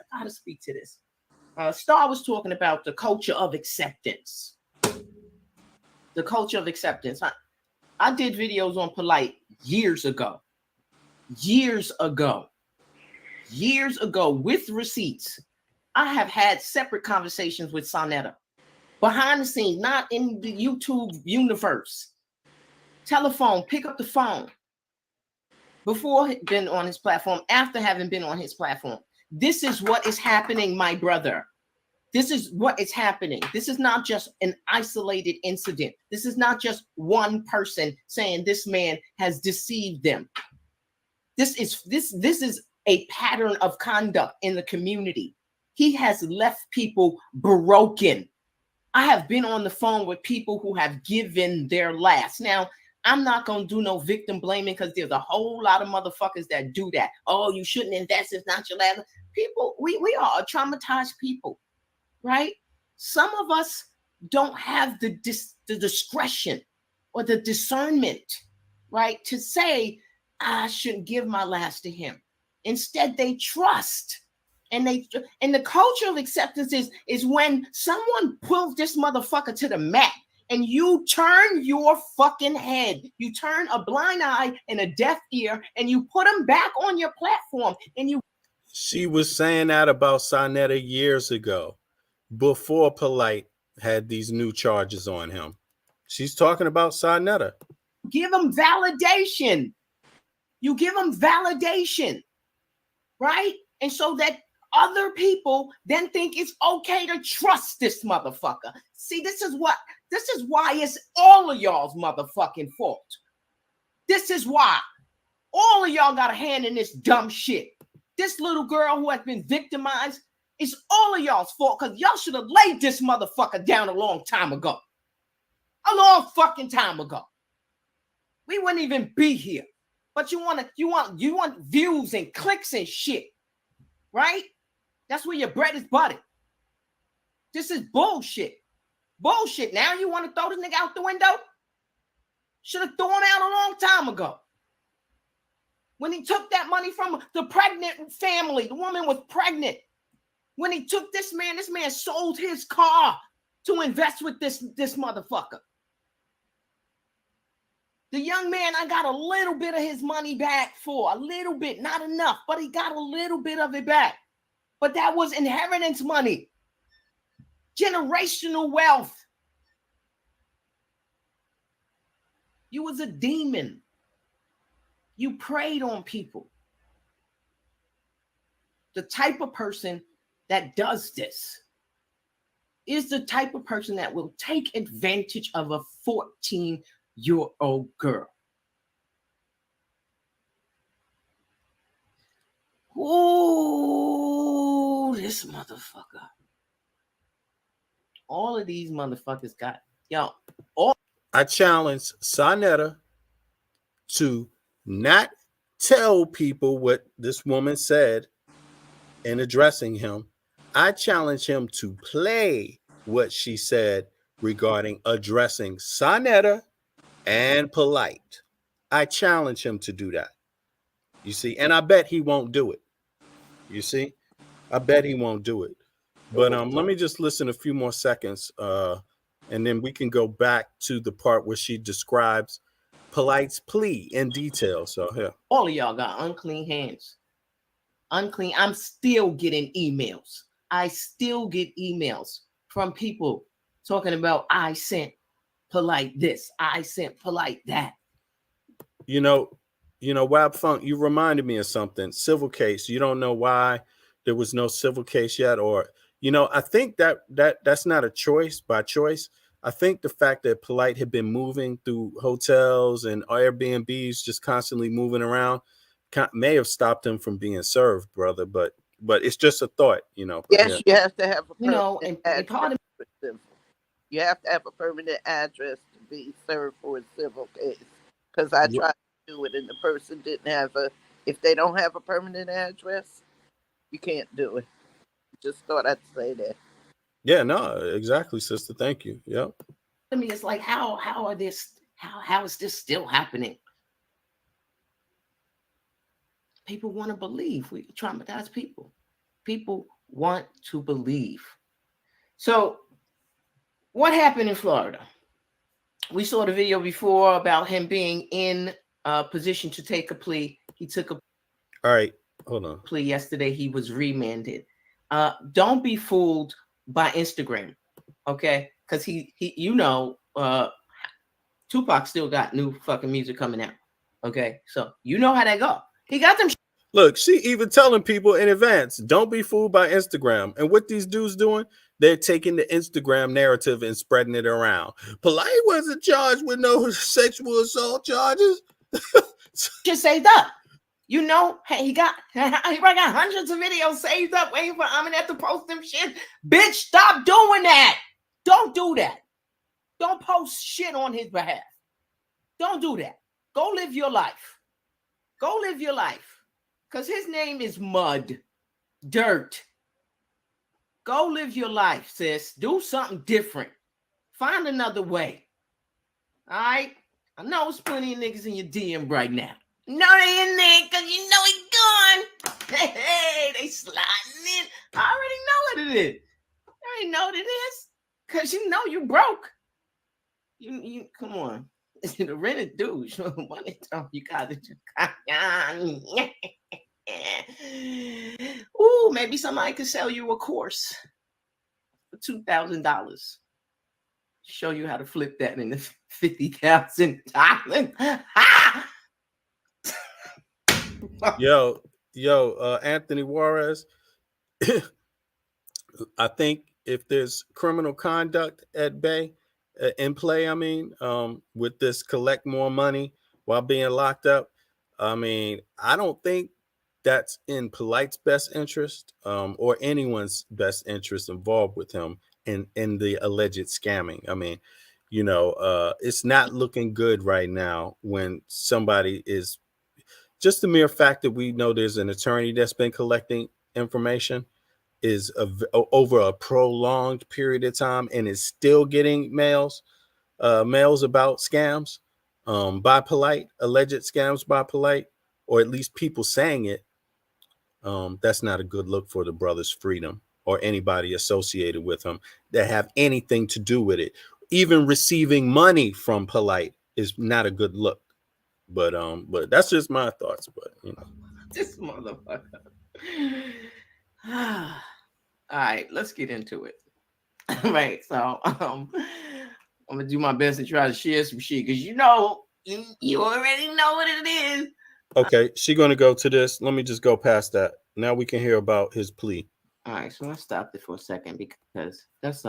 Star was talking about the culture of acceptance. I did videos on Polight years ago with receipts. I have had separate conversations with Sonetta behind the scenes, not in the YouTube universe. Telephone, pick up the phone. Before been on his platform, after having been on his platform. This is what is happening, my brother. This is what is happening. This is not just an isolated incident. This is not just one person saying this man has deceived them. This is a pattern of conduct in the community. He has left people broken. I have been on the phone with people who have given their last. Now, I'm not going to do no victim blaming because there's a whole lot of motherfuckers that do that. Oh, you shouldn't invest. It's not your last. People, we are traumatized people, right? Some of us don't have the discretion or the discernment, right, to say, I shouldn't give my last to him. Instead, they trust. And the culture of acceptance is when someone pulls this motherfucker to the mat and you turn your fucking head. You turn a blind eye and a deaf ear and you put them back on your platform. She was saying that about Sonetta years ago, before Polight had these new charges on him. She's talking about Sonetta. Give them validation. You give them validation, right? And so that other people then think it's okay to trust this motherfucker. See, this is why it's all of y'all's motherfucking fault. This is why all of y'all got a hand in this dumb shit. This little girl who has been victimized, it's all of y'all's fault because y'all should have laid this motherfucker down a long time ago. A long fucking time ago. We wouldn't even be here. But you want views and clicks and shit, right? That's where your bread is buttered. This is bullshit. Bullshit. Now you want to throw this nigga out the window? Should have thrown him out a long time ago. When he took that money from the pregnant family, the woman was pregnant. When he took this man sold his car to invest with this motherfucker. The young man, I got a little bit of his money back for, a little bit, not enough, but he got a little bit of it back. But that was inheritance money, generational wealth. You was a demon. You preyed on people. The type of person that does this is the type of person that will take advantage of a 14-year-old girl. Ooh, this motherfucker. All of these motherfuckers got, I challenge Sonetta to not tell people what this woman said in addressing him. I challenge him to play what she said regarding addressing Sonetta and Polight. I challenge him to do that. You see, and I bet he won't do it. You see, I bet he won't do it. But let me just listen a few more seconds, and then we can go back to the part where she describes Polight's plea in detail. So here, all of y'all got unclean hands. Unclean. I'm still getting emails. I still get emails from people talking about I sent Polight this, I sent Polight that. You know, Wab Funk, you reminded me of something. Civil case. You don't know why there was no civil case yet, or I think that's not a choice by choice. I think the fact that Polight had been moving through hotels and Airbnbs, just constantly moving around, may have stopped him from being served, brother. But it's just a thought, Yes, yeah. you have to have a and part of you have to have a permanent address to be served for a civil case. Because I tried to do it, and the person didn't have if they don't have a permanent address, you can't do it. Just thought I'd say that. Yeah, no, exactly, sister. Thank you. Yep. I mean, it's like how is this still happening? People want to believe. We traumatize people. People want to believe. So, what happened in Florida? We saw the video before about him being in a position to take a plea. He took a All right, hold on. Plea yesterday. He was remanded. Don't be fooled by Instagram, okay? Because Tupac still got new fucking music coming out, okay? So you know how that go. He got them. Look, she even telling people in advance, don't be fooled by Instagram. And what these dudes doing? They're taking the Instagram narrative and spreading it around. Polight wasn't charged with no sexual assault charges. Just saved up. Hey, he got hundreds of videos saved up waiting for Aminette to post them shit. Bitch, stop doing that. Don't do that. Don't post shit on his behalf. Don't do that. Go live your life. Go live your life. Because his name is Mud. Dirt. Go live your life, sis. Do something different. Find another way. All right? I know there's plenty of niggas in your DM right now. No, they in there because he gone. Hey, they sliding in. I already know what it is. I already know what it is. Because you broke. You come on. The rented dude. Money talk, you got it. Ooh, maybe somebody could sell you a course for $2,000. Show you how to flip that into $50,000. Yo, Anthony Juarez. I think if there's criminal conduct at bay, in play, with this collect more money while being locked up, I don't think that's in Polight's best interest, or anyone's best interest involved with him in the alleged scamming. It's not looking good right now when somebody is just the mere fact that we know there's an attorney that's been collecting information is over a prolonged period of time and is still getting mails about scams by Polight, alleged scams by Polight, or at least people saying it. That's not a good look for the brother's freedom or anybody associated with him that have anything to do with it. Even receiving money from Polight is not a good look. But that's just my thoughts. But this motherfucker. All right, let's get into it. Right, so I'm gonna do my best to try to share some shit because you already know what it is. Okay, she's gonna go to this. Let me just go past that. Now we can hear about his plea. All right, so I stopped it for a second because that's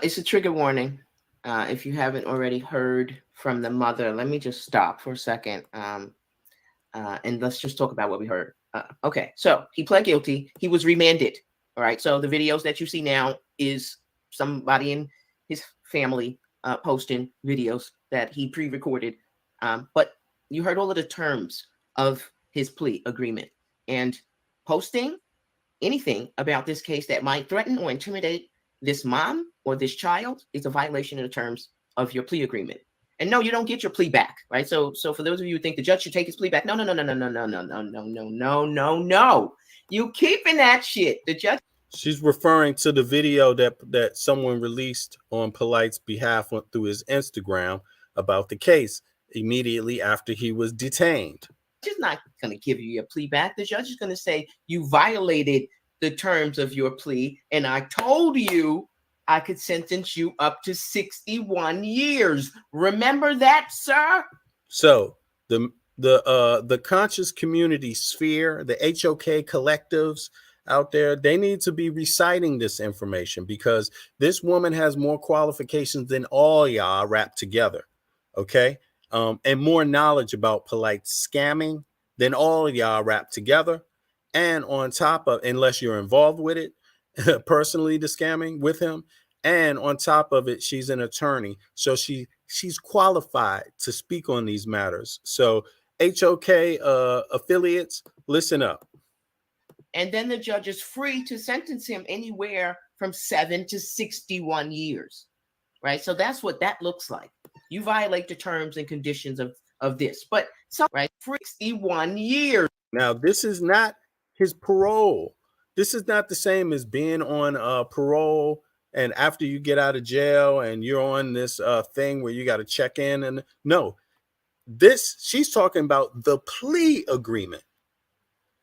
it's a trigger warning. If you haven't already heard from the mother, let me just stop for a second. And let's just talk about what we heard. Okay, so he pled guilty. He was remanded. All right, so the videos that you see now is somebody in his family posting videos that he pre-recorded. But you heard all of the terms of his plea agreement, and posting anything about this case that might threaten or intimidate this mom or this child is a violation of the terms of your plea agreement. And no, you don't get your plea back, right? So for those of you who think the judge should take his plea back, no. You keeping that shit. The judge. She's referring to the video that someone released on Polight's behalf through his Instagram about the case immediately after he was detained. Just not going to give you your plea back. The judge is going to say you violated the terms of your plea, and I told you I could sentence you up to 61 years. Remember that, sir? So the conscious community sphere, the HOK collectives out there, they need to be reciting this information because this woman has more qualifications than all y'all wrapped together. Okay. And more knowledge about Polight scamming than all y'all wrapped together. And on top of, unless you're involved with it, personally, the scamming with him. And on top of it, she's an attorney. So she's qualified to speak on these matters. So HOK affiliates, listen up. And then the judge is free to sentence him anywhere from 7 to 61 years. Right. So that's what that looks like. You violate the terms and conditions of this. But so right, 61 years. Now, this is not his parole. This is not the same as being on parole. And after you get out of jail and you're on this thing where you got to check in. And no, she's talking about the plea agreement.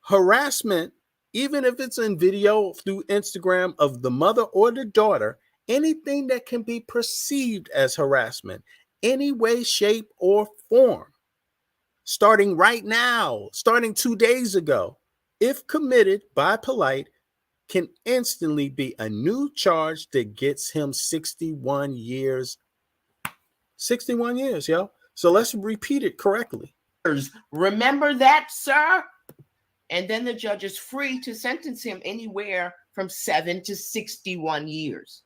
Harassment, even if it's in video through Instagram of the mother or the daughter, anything that can be perceived as harassment, any way, shape, or form, starting right now, starting 2 days ago, if committed by Polight, can instantly be a new charge that gets him 61 years. 61 years, yo. So let's repeat it correctly. Remember that, sir? And then the judge is free to sentence him anywhere from 7 to 61 years.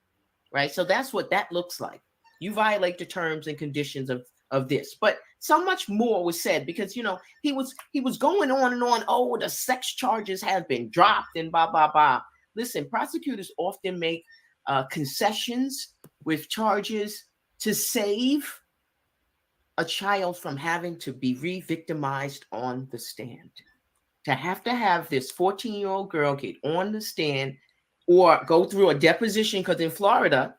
Right? So that's what that looks like. You violate the terms and conditions of this. But so much more was said because, he was going on and on. Oh, the sex charges have been dropped and blah, blah, blah. Listen, prosecutors often make concessions with charges to save a child from having to be re-victimized on the stand. To have this 14-year-old girl get on the stand or go through a deposition, because in Florida,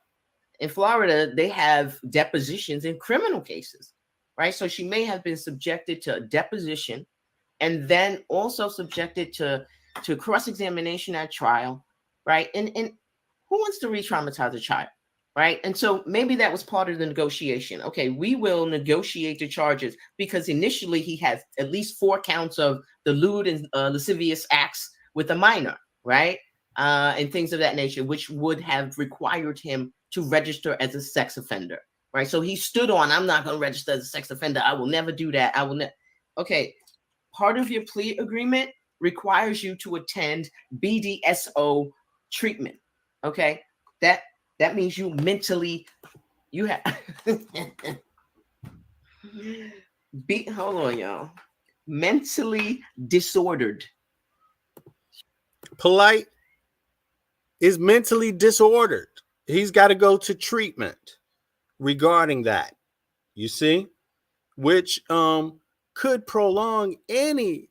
they have depositions in criminal cases, right? So she may have been subjected to a deposition and then also subjected to cross-examination at trial, right? And who wants to re-traumatize a child, right? And so maybe that was part of the negotiation. Okay, we will negotiate the charges because initially he has at least 4 counts of the lewd and lascivious acts with a minor, right? And things of that nature, which would have required him to register as a sex offender, right? So he stood on, I'm not going to register as a sex offender. I will never do that. I will never. Okay, part of your plea agreement requires you to attend BDSO treatment. Okay, that means you have Hold on, y'all. Mentally disordered. Polight is mentally disordered. He's got to go to treatment regarding that. You see, which could prolong any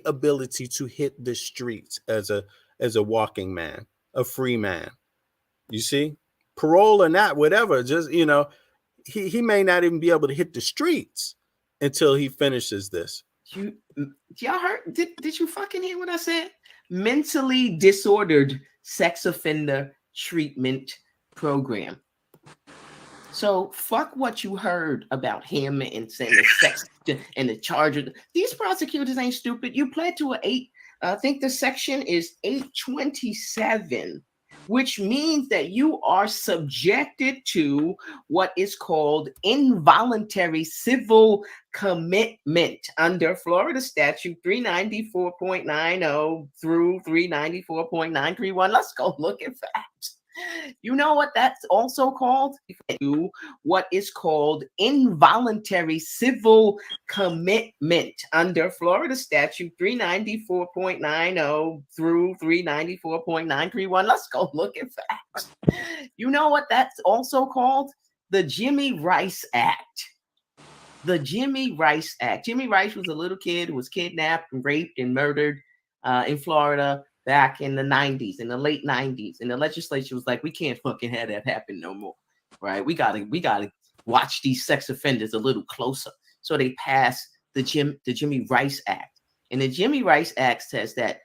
ability to hit the streets as a walking man, a free man. You see, parole or not, whatever, just, you know, he may not even be able to hit the streets until he finishes this. Y'all heard? Did you fucking hear what I said? Mentally disordered sex offender treatment program. So fuck what you heard about him and saying the sex and the charge. These prosecutors ain't stupid. You pled to I think the section is 827, which means that you are subjected to what is called involuntary civil commitment under Florida statute 394.90 through 394.931. Let's go look at facts. You know what that's also called? What is called involuntary civil commitment under Florida statute 394.90 through 394.931. Let's go look at facts. You know what that's also called? The Jimmy Rice Act. The Jimmy Rice Act. Jimmy Rice was a little kid who was kidnapped and raped and murdered in Florida back in the 90s, in the late 90s. And the legislature was like, we can't fucking have that happen no more, right? We gotta watch these sex offenders a little closer. So they passed the Jimmy Rice Act. And the Jimmy Rice Act says that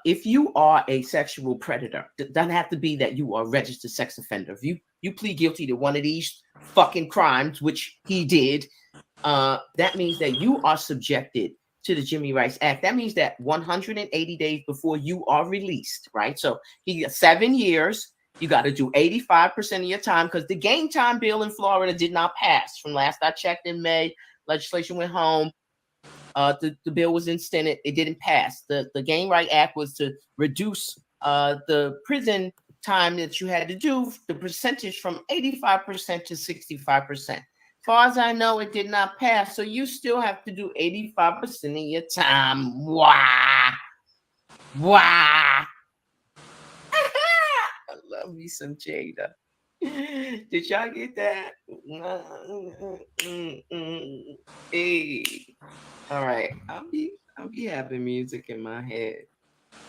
if you are a sexual predator, it doesn't have to be that you are a registered sex offender. If you plead guilty to one of these fucking crimes, which he did, that means that you are subjected to the Jimmy Rice Act. That means that 180 days before you are released, right? So he got 7 years. You got to do 85% of your time because the game time bill in Florida did not pass. From last I checked in May, legislation went home. The bill was in Senate. It didn't pass. The Game Right Act was to reduce the prison time that you had to do, the percentage from 85% to 65%. As far as I know, it did not pass. So you still have to do 85% of your time. Wow. I love me some Jada. Did y'all get that? Hey. All right. I'll be having music in my head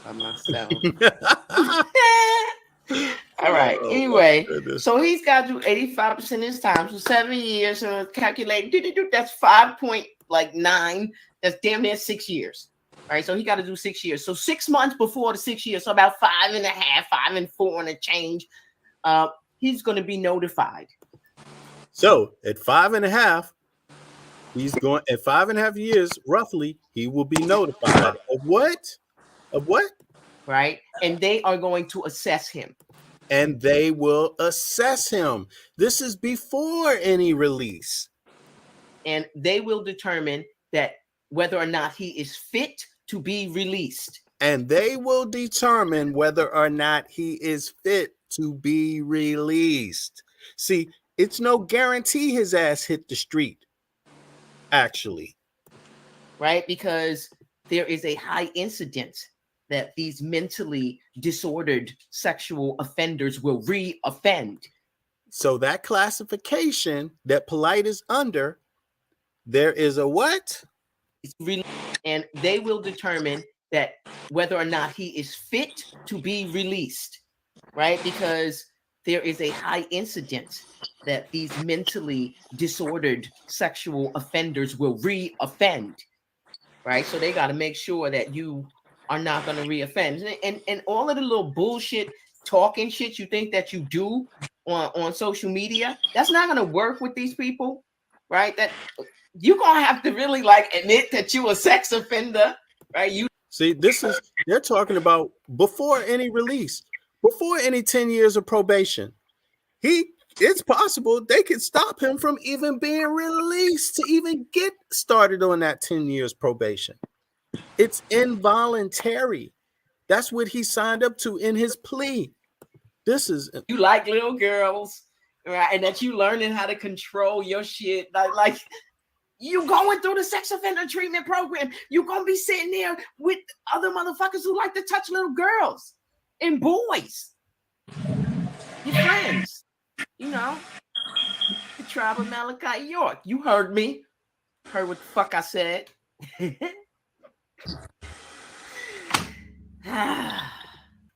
by myself. All right. Anyway, so he's got to do 85% of his time. So 7 years. So calculate. That's 5.9. That's damn near 6 years. All right. So he got to do 6 years. So 6 months before the 6 years. So about 5.5, 5 and 4 and a change. He's going to be notified. So at 5.5, he's going at 5.5 years, roughly, he will be notified of what? Of what? Right. And they are going to assess him. And they will assess him. This is before any release. And they will determine that whether or not he is fit to be released. And they will determine whether or not he is fit to be released. See, it's no guarantee his ass hit the street, actually. Right? Because there is a high incidence that these mentally disordered sexual offenders will re-offend. So that classification that Polight is under, there is a what? And they will determine that whether or not he is fit to be released, right? Because there is a high incidence that these mentally disordered sexual offenders will re-offend, right? So they got to make sure that you are not going to re-offend. And all of the little bullshit talking shit you think that you do on social media, that's not going to work with these people, right? That you're going to have to really like admit that you a sex offender, right? You see, they're talking about before any release, before any 10 years of probation. It's possible they could stop him from even being released to even get started on that 10 years probation. It's involuntary. That's what he signed up to in his plea. This is you like little girls, right? And that you learning how to control your shit. Like You going through the sex offender treatment program. You're going to be sitting there with other motherfuckers who like to touch little girls and boys. Your friends. You know. The tribe of Malachi York. You heard me. Heard what the fuck I said.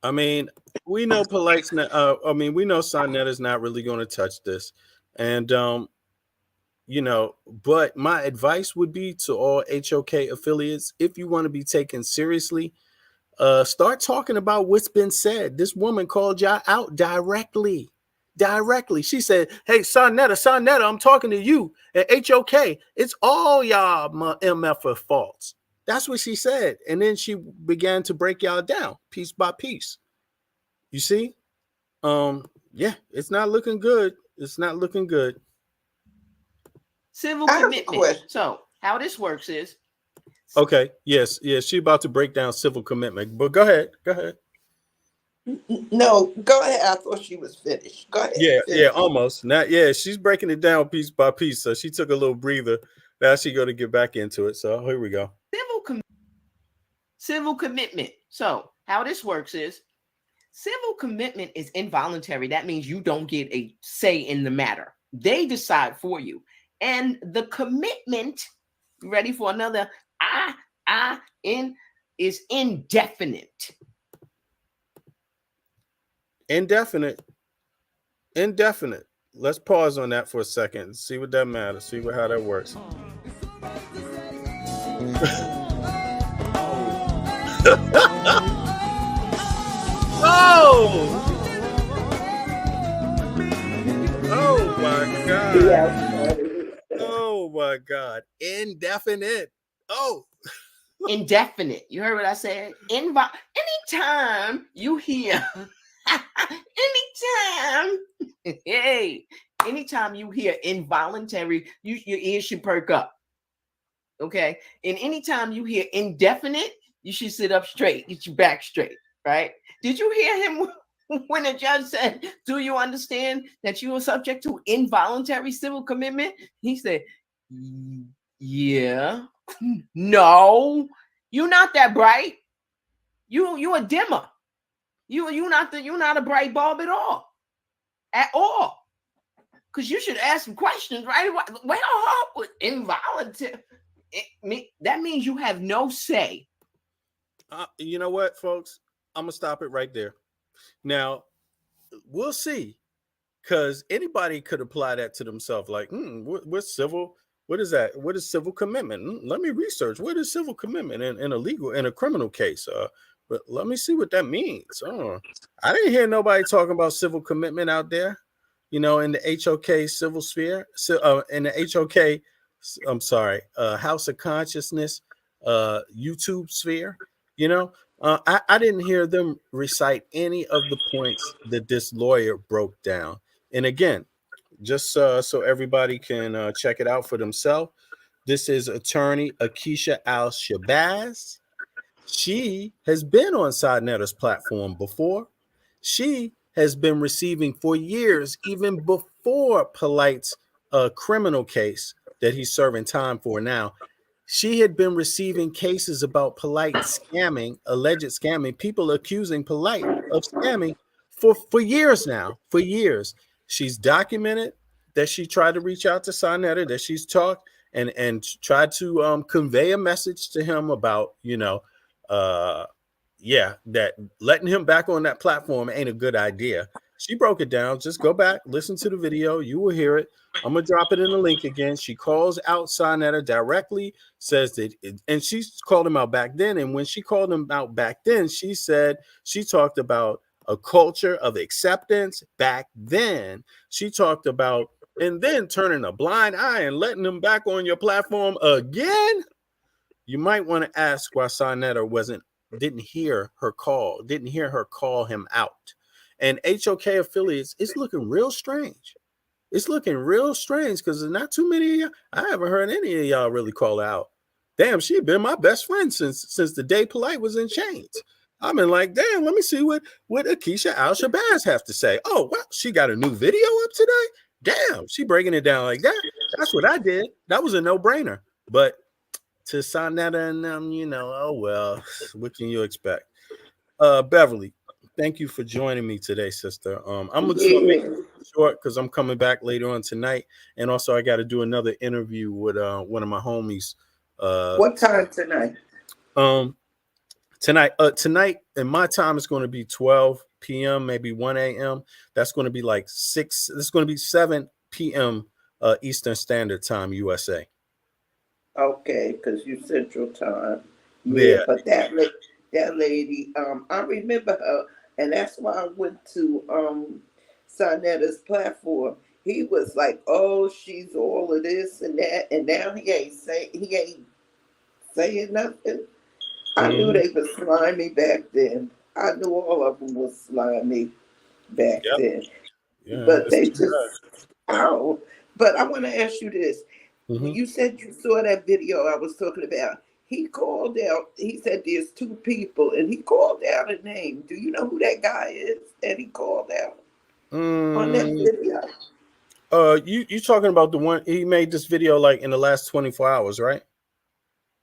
I mean, we know Polight's not, we know Sonetta's not really going to touch this. And, you know, but my advice would be to all HOK affiliates, if you want to be taken seriously, start talking about what's been said. This woman called y'all out directly. She said, hey, Sonetta, I'm talking to you at HOK. It's all y'all MF faults. That's what she said. And then she began to break y'all down piece by piece. You see? Yeah, it's not looking good. It's not looking good. Civil commitment. So how this works is. Okay. Yes. She about to break down civil commitment. But go ahead. No, go ahead. I thought she was finished. Go ahead. Yeah, almost. She's breaking it down piece by piece. So she took a little breather. Now she's going to get back into it. So here we go. Civil commitment. So how this works is civil commitment is involuntary. That means you don't get a say in the matter. They decide for you. And the commitment, ready for another is indefinite. Indefinite. Let's pause on that for a second. See what that matters. See how that works. Oh my God. Oh my God. Indefinite. Oh. Indefinite. You heard what I said? Anytime you hear anytime you hear involuntary, your ears should perk up. Okay. And anytime you hear indefinite, you should sit up straight, get your back straight. Right? Did you hear him when the judge said, do you understand that you are subject to involuntary civil commitment? He said, yeah. No, you're not that bright. You a dimmer. You're not a bright bulb at all. Because you should ask some questions, right? Well, involuntary. That means you have no say. You know what, folks? I'm gonna stop it right there. Now, we'll see, because anybody could apply that to themselves. Like, what's civil? What is that? What is civil commitment? Let me research. What is civil commitment in a criminal case? But let me see what that means. I didn't hear nobody talking about civil commitment out there. You know, in the HOK civil sphere, in the HOK, House of Consciousness, YouTube sphere. You know, I didn't hear them recite any of the points that this lawyer broke down. And again, just so everybody can check it out for themselves, this is attorney Akeisha Al-Shabazz. She has been on Sonetta's platform before. She has been receiving for years, even before Polight's criminal case that he's serving time for now. She had been receiving cases about Polight scamming, alleged scamming, people accusing Polight of scamming for years now, for years. She's documented that she tried to reach out to Sonetta, that she's talked and tried to convey a message to him about, that letting him back on that platform ain't a good idea. She broke it down. Just go back, listen to the video. You will hear it. I'm going to drop it in the link again. She calls out Sonetta directly, says that, and she called him out back then. And when she called him out back then, she said she talked about a culture of acceptance back then. She talked about, and then turning a blind eye and letting them back on your platform again. You might want to ask why Sonetta didn't hear her call him out. And HOK affiliates, it's looking real strange. It's looking real strange because there's not too many of y'all. I haven't heard any of y'all really call out. Damn, she's been my best friend since the day Polight was in chains. I've been like, damn, let me see what Akeisha Al-Shabazz have to say. Oh, well, she got a new video up today? Damn, she breaking it down like that. That's what I did. That was a no-brainer. But to Sonetta and them, oh well, what can you expect? Beverly, thank you for joining me today, sister. I'm gonna make it short because I'm coming back later on tonight, and also I got to do another interview with one of my homies. What time tonight? Tonight in my time is going to be 12 p.m., maybe 1 a.m. That's going to be like 6. This is going to be 7 p.m. Eastern Standard Time, USA. Okay, because you Central Time. Yeah. But that lady, I remember her, and that's why I went to Sonetta's platform. He was like, "Oh, she's all of this and that," and now he ain't saying nothing. I knew they were slimy back then. I knew all of them was slimy back then. Yeah, but they just, But I want to ask you this. Mm-hmm. You said you saw that video I was talking about. He called out, he said there's 2 people, and he called out a name. Do you know who that guy is that he called out on that video? You talking about the one he made this video like in the last 24 hours, right?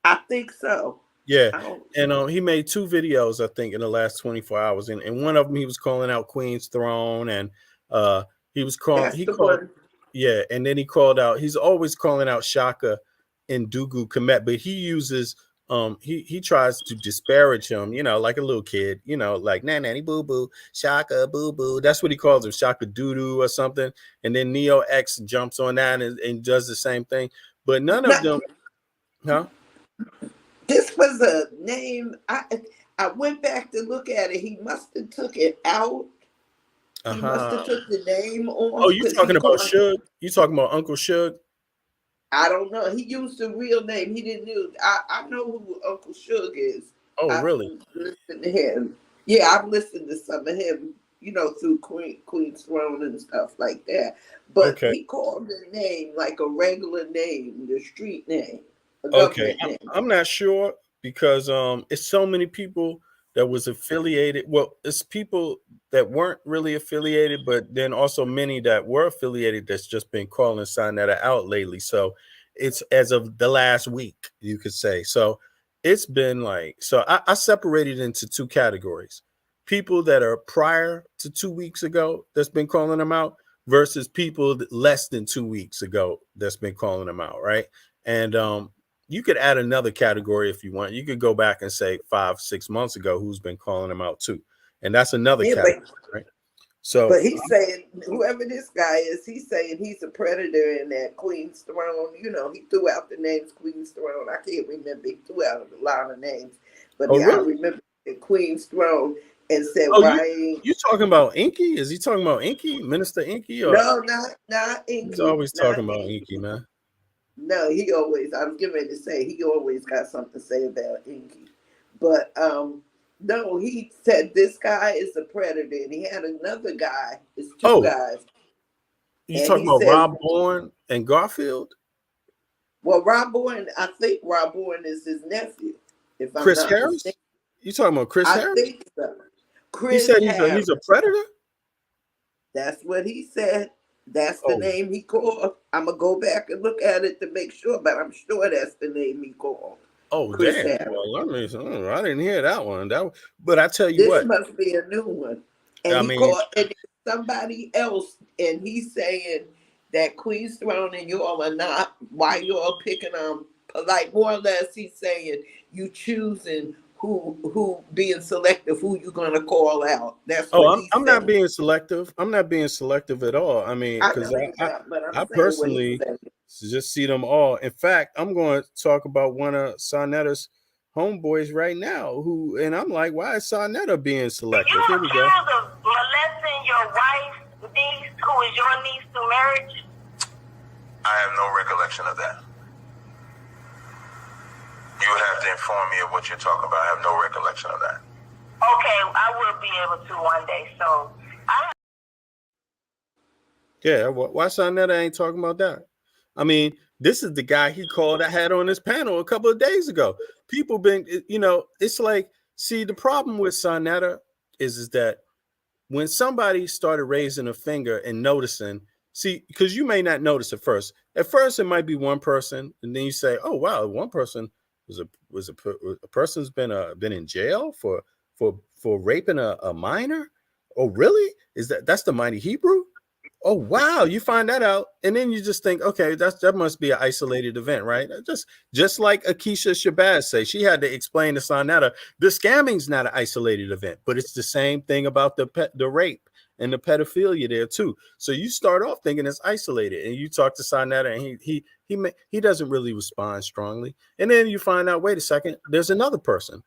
I think so. Yeah. And he made 2 videos, I think, in the last 24 hours. And one of them he was calling out Queen's Throne, and he was calling yeah, and then he called out, he's always calling out Shaka and Dugu Komet, but he uses he tries to disparage him, like a little kid, like nanny boo boo, Shaka boo boo. That's what he calls him, Shaka doo doo or something. And then Neo X jumps on that and does the same thing. But none of them, This was a name. I went back to look at it. He must have took it out. He must have took the name off. Oh, you talking about Suge? You talking about Uncle Suge? I don't know. He used the real name. He didn't use. I know who Uncle Suge is. Oh, really? I've listened to him. Yeah, I've listened to some of him. Through Queen's Throne and stuff like that. But he called the name like a regular name, the street name. Okay, I'm not sure because it's so many people that was affiliated. Well, it's people that weren't really affiliated, but then also many that were affiliated that's just been calling Sonetta out lately. So it's as of the last week, you could say. So it's been like, so I separated into 2 categories. People that are prior to 2 weeks ago that's been calling them out versus people less than 2 weeks ago that's been calling them out, right? And you could add another category if you want. You could go back and say 5-6 months ago who's been calling them out too. And that's another category, right? So but he's saying whoever this guy is, he's saying he's a predator in that Queen's Throne. He threw out the names Queen's Throne. I can't remember. He threw out a lot of names. But really? I remember the Queen's Throne and said, you talking about Inky? Is he talking about Inky? Minister Inky? Or? No, not Inky. He's always talking about Inky, man. No, I was getting ready to say, he always got something to say about Inky. But no, he said this guy is a predator, and he had another guy. It's 2 guys. You talking about Rob Bourne and Garfield? Well, Rob Bourne, I think Rob Bourne is his nephew. If I'm Chris not Harris? mistaken. You talking about Chris Harris? I think so. He said he's a predator? That's what he said. That's the name he called. I'm going to go back and look at it to make sure, but I'm sure that's the name he called. Oh, Chris damn. Harris. Well, I didn't hear that one. But I tell you this must be a new one. And called and somebody else, and he's saying that Queen's Throne and you all are not, why you all picking on Polight. More or less, he's saying you choosing who being selective, who you're going to call out. That's what I'm not being selective. I'm not being selective at all. I mean, because I personally just see them all. In fact, I'm going to talk about one of Sonetta's homeboys right now, and I'm like, why is Sonetta being selective? You accused of molesting your wife's niece, who is your niece through marriage? I have no recollection of that. You have to inform me of what you're talking about. I have no recollection of that. Okay, I will be able to one day. So, yeah, why Sonetta ain't talking about that? I mean, this is the guy he called I had on this panel a couple of days ago. People been, it's like, see, the problem with Sonetta is that when somebody started raising a finger and noticing See, because you may not notice at first. At first, it might be one person, and then you say, "Oh wow, one person was a person's been in jail for raping a minor." Oh, really? That's the mighty Hebrew? Oh wow, you find that out, and then you just think, okay, that must be an isolated event, right? Just like Akeisha Shabazz say, she had to explain to Sonetta, the scamming's not an isolated event, but it's the same thing about the rape and the pedophilia there too. So you start off thinking it's isolated, and you talk to Sonetta, and he doesn't really respond strongly, and then you find out, wait a second, there's another person.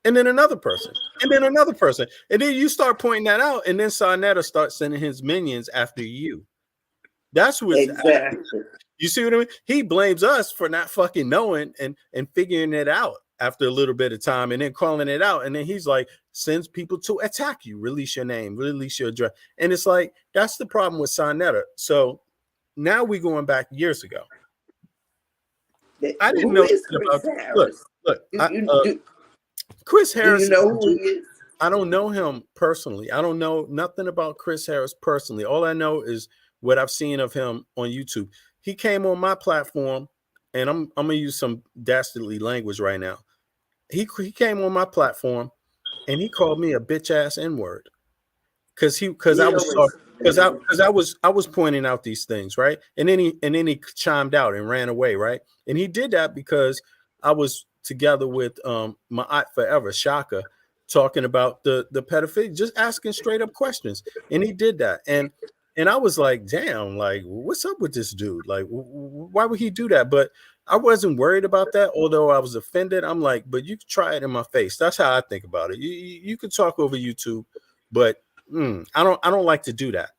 And then another person, and then another person. And then you start pointing that out, and then Sonetta starts sending his minions after you. That's what's Exactly. You see what I mean? He blames us for not fucking knowing and figuring it out after a little bit of time, and then calling it out. And then he's like, sends people to attack you, release your name, release your address. And it's like, that's the problem with Sonetta. So now we're going back years ago. I didn't Who know is about Chris Harris? look. Chris Harris. Do you know who he is? I don't know him personally. I don't know nothing about Chris Harris personally. All I know is what I've seen of him on YouTube. He came on my platform, and I'm gonna use some dastardly language right now. He came on my platform, and he called me a bitch ass N-word because I was pointing out these things, right? And then he chimed out and ran away, right? And he did that because I was together with my aunt forever, Shaka, talking about the pedophilia, just asking straight up questions. And he did that. And I was like, damn, like, what's up with this dude? Like, why would he do that? But I wasn't worried about that, although I was offended. I'm like, but you can try it in my face. That's how I think about it. You can talk over YouTube, but I don't like to do that.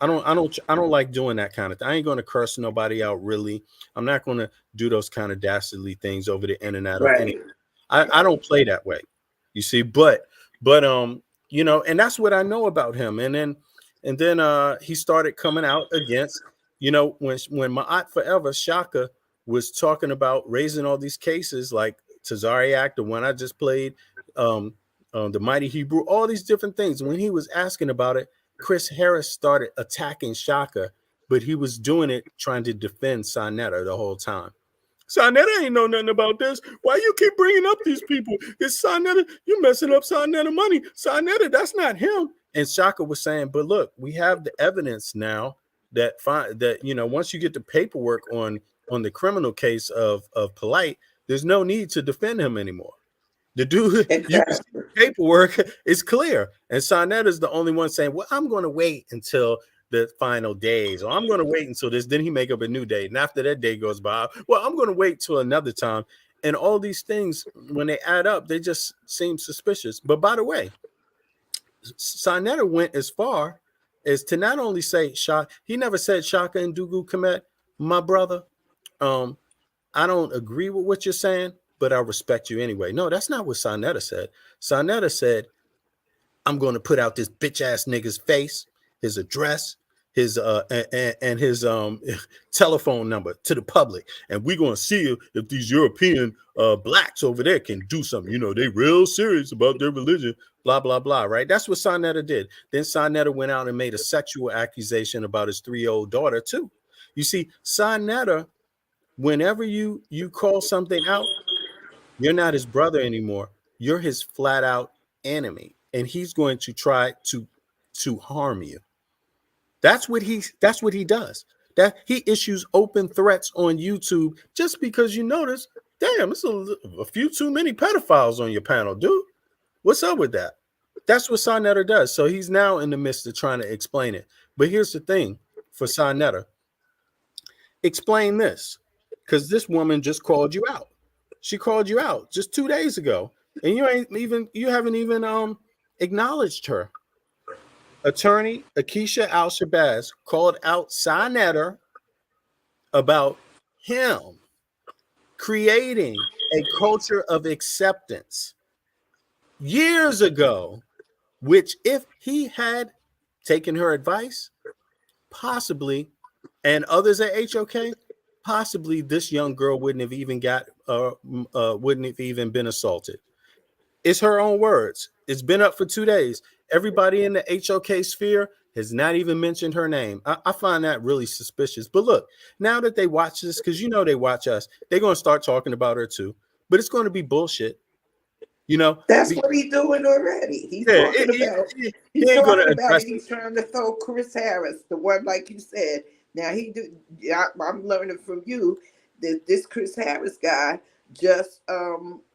I don't like doing that kind of thing. I ain't going to curse nobody out, really. I'm not going to do those kind of dastardly things over the internet. Or anything. I don't play that way, you see. But you know, and that's what I know about him. And then he started coming out against, you know, when my aunt forever, Shaka, was talking about raising all these cases like Tazariak, the one I just played, the Mighty Hebrew, all these different things. When he was asking about it, Chris Harris started attacking Shaka, but he was doing it trying to defend Sonetta the whole time. Sonetta ain't know nothing about this. Why you keep bringing up these people? It's Sonetta. You messing up Sonetta money. Sonetta, that's not him. And Shaka was saying, but look, we have the evidence now that you know, once you get the paperwork on the criminal case of Polight, there's no need to defend him anymore. The dude, you can see the paperwork is clear. And Sonetta is the only one saying, well, I'm going to wait until the final days, or I'm going to wait until this. Then he make up a new date. And after that day goes by, well, I'm going to wait till another time. And all these things, when they add up, they just seem suspicious. But by the way, Sonetta went as far as to not only say he never said Shaka and Dugu Kemet, my brother, I don't agree with what you're saying, but I respect you anyway. No, that's not what Sonetta said. Sonetta said, I'm going to put out this bitch ass nigga's face, his address, his and his telephone number to the public, and we're going to see if these European blacks over there can do something. You know, they real serious about their religion, blah blah blah. Right? That's what Sonetta did. Then Sonetta went out and made a sexual accusation about his 3-year-old daughter too. You see, Sonetta, whenever you call something out, you're not his brother anymore. You're his flat out enemy, and he's going to try to harm you. That's what he does. That he issues open threats on YouTube just because you notice, damn, it's a few too many pedophiles on your panel, dude. What's up with that? That's what Sonetta does. So he's now in the midst of trying to explain it. But here's the thing for Sonetta. Explain this, because this woman just called you out. She called you out just 2 days ago, and you haven't even acknowledged her. Attorney Akeisha Al-Shabazz called out Sonetta about him creating a culture of acceptance years ago, which if he had taken her advice, possibly, and others at HOK, possibly this young girl wouldn't have even been assaulted. It's her own words. It's been up for 2 days. Everybody in the HOK sphere has not even mentioned her name. I find that really suspicious. But look, now that they watch this, because you know they watch us, they're going to start talking about her too. But it's going to be bullshit. You know, That's what he's doing already. He's yeah, talking about. he He's ain't going talking to about address it. it. He's trying to throw Chris Harris, the one like you said. Now he do. Yeah, I'm learning from you that this Chris Harris guy just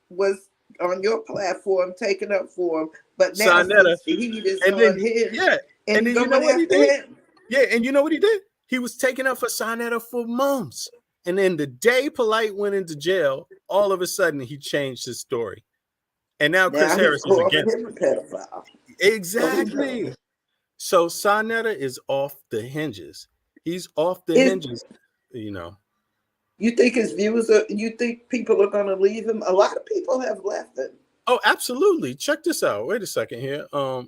was on your platform taking up for him, but now Sonetta. since the heat is And then, on him, yeah. and And he then you know going what he after did? him. Yeah. And you know what he did? He was taking up for Sonetta for months. And then the day Polight went into jail, all of a sudden he changed his story. And now Chris Now he's Harris is calling against him a pedophile. it. So he knows. Exactly. So Sonetta is off the hinges. He's off the Is hinges, you know. you think his views are? You think people are going to leave him? A lot of people have left him. Oh, absolutely. Check this out. Wait a second here. I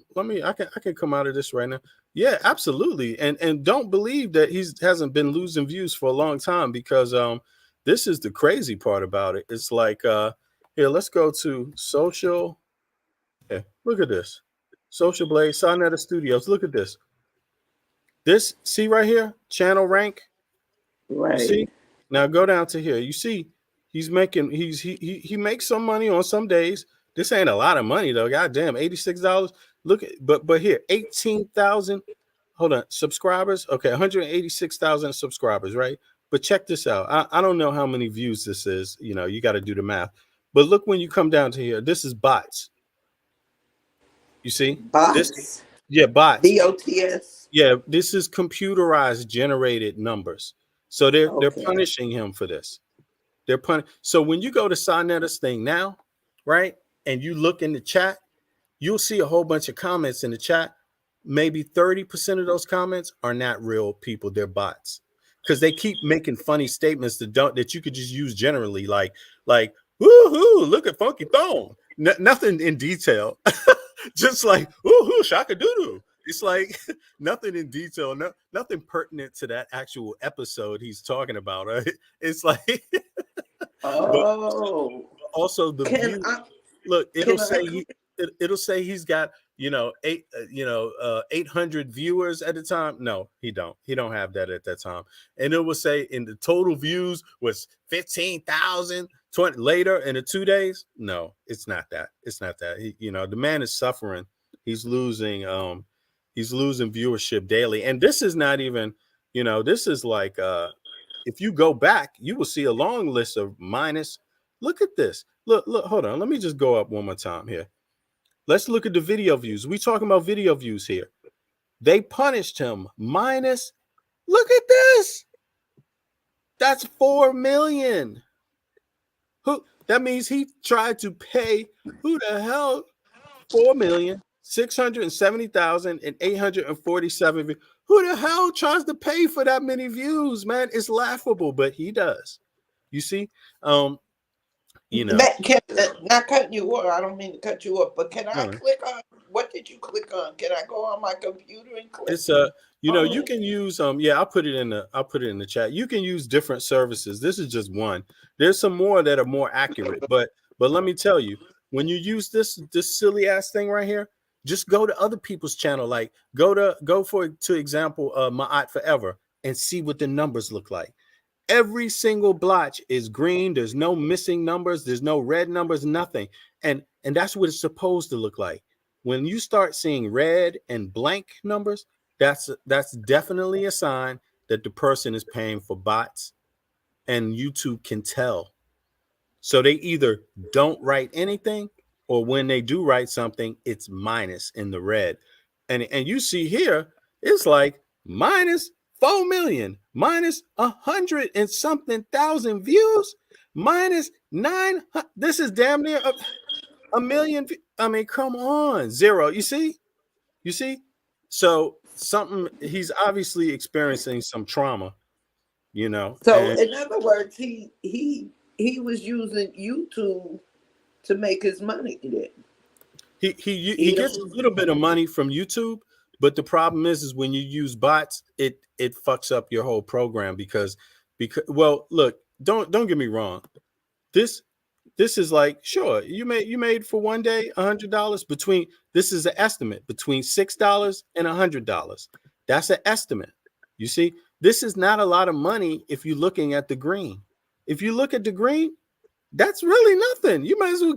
can come out of this right now. Yeah, absolutely. And don't believe that hasn't been losing views for a long time, because this is the crazy part about it. It's like here, let's go to social. Yeah, look at this. Social Blade, Sonetta Studios. Look at this. This, see right here, channel rank. You Right. see? Now go down to here. You see, he makes some money on some days. This ain't a lot of money though. God damn, $86. Look at but here, 18,000. Hold on, subscribers. Okay, 186,000 subscribers, right? But check this out. I don't know how many views this is. You know, you got to do the math. But look, when you come down to here, this is bots. You see? This, Bots. yeah, bots. BOTS. Yeah, this is computerized generated numbers. So they're Okay. punishing him for this. So when you go to Sonetta's thing now, right, and you look in the chat, you'll see a whole bunch of comments in the chat. Maybe 30% of those comments are not real people; they're bots, because they keep making funny statements that you could just use generally, like woohoo, look at Funky Thong. Nothing in detail, just like woohoo, shaka doodoo. It's like nothing in detail, nothing pertinent to that actual episode he's talking about. Right? It's like, but Oh. also the Can view. I? Look, Can I? it'll say he's got 800 viewers at a time. No, he don't have that at that time. And it will say in the total views was 15,000 later in the 2 days. No, it's not that. It's not that. The man is suffering. He's losing viewership daily. And this is not even, this is like if you go back, you will see a long list of minus. Look at this. Look, hold on. Let me just go up one more time here. Let's look at the video views. We talking about video views here. They punished him minus. Look at this. That's 4 million. That means he tried to pay who the hell 4,670,847. Who the hell tries to pay for that many views, man? It's laughable, but he does. You see? Not cutting you off. I don't mean to cut you off, but can I click on? What did you click on? Can I go on my computer and click? It's you can use I'll put it in the chat. You can use different services. This is just one. There's some more that are more accurate, but let me tell you, when you use this silly ass thing right here, just go to other people's channel. Like go for example, Ma'at Forever, and see what the numbers look like. Every single blotch is green. There's no missing numbers. There's no red numbers, nothing. And that's what it's supposed to look like. When you start seeing red and blank numbers, that's definitely a sign that the person is paying for bots, and YouTube can tell. So they either don't write anything, or when they do write something, it's minus in the red. And you see here, it's like minus 4 million, minus 100 and something thousand views, minus 9. This is damn near a million. I mean, come on, zero. You see? So he's obviously experiencing some trauma, So in other words, he was using YouTube to make his money. He gets a little bit of money from YouTube. But the problem is when you use bots, it fucks up your whole program because well, look, don't get me wrong. This is like, sure, you made for one day $100 between, this is an estimate between $6 and $100. That's an estimate. You see, this is not a lot of money if you're looking at the green. If you look at the green, that's really nothing. You might as well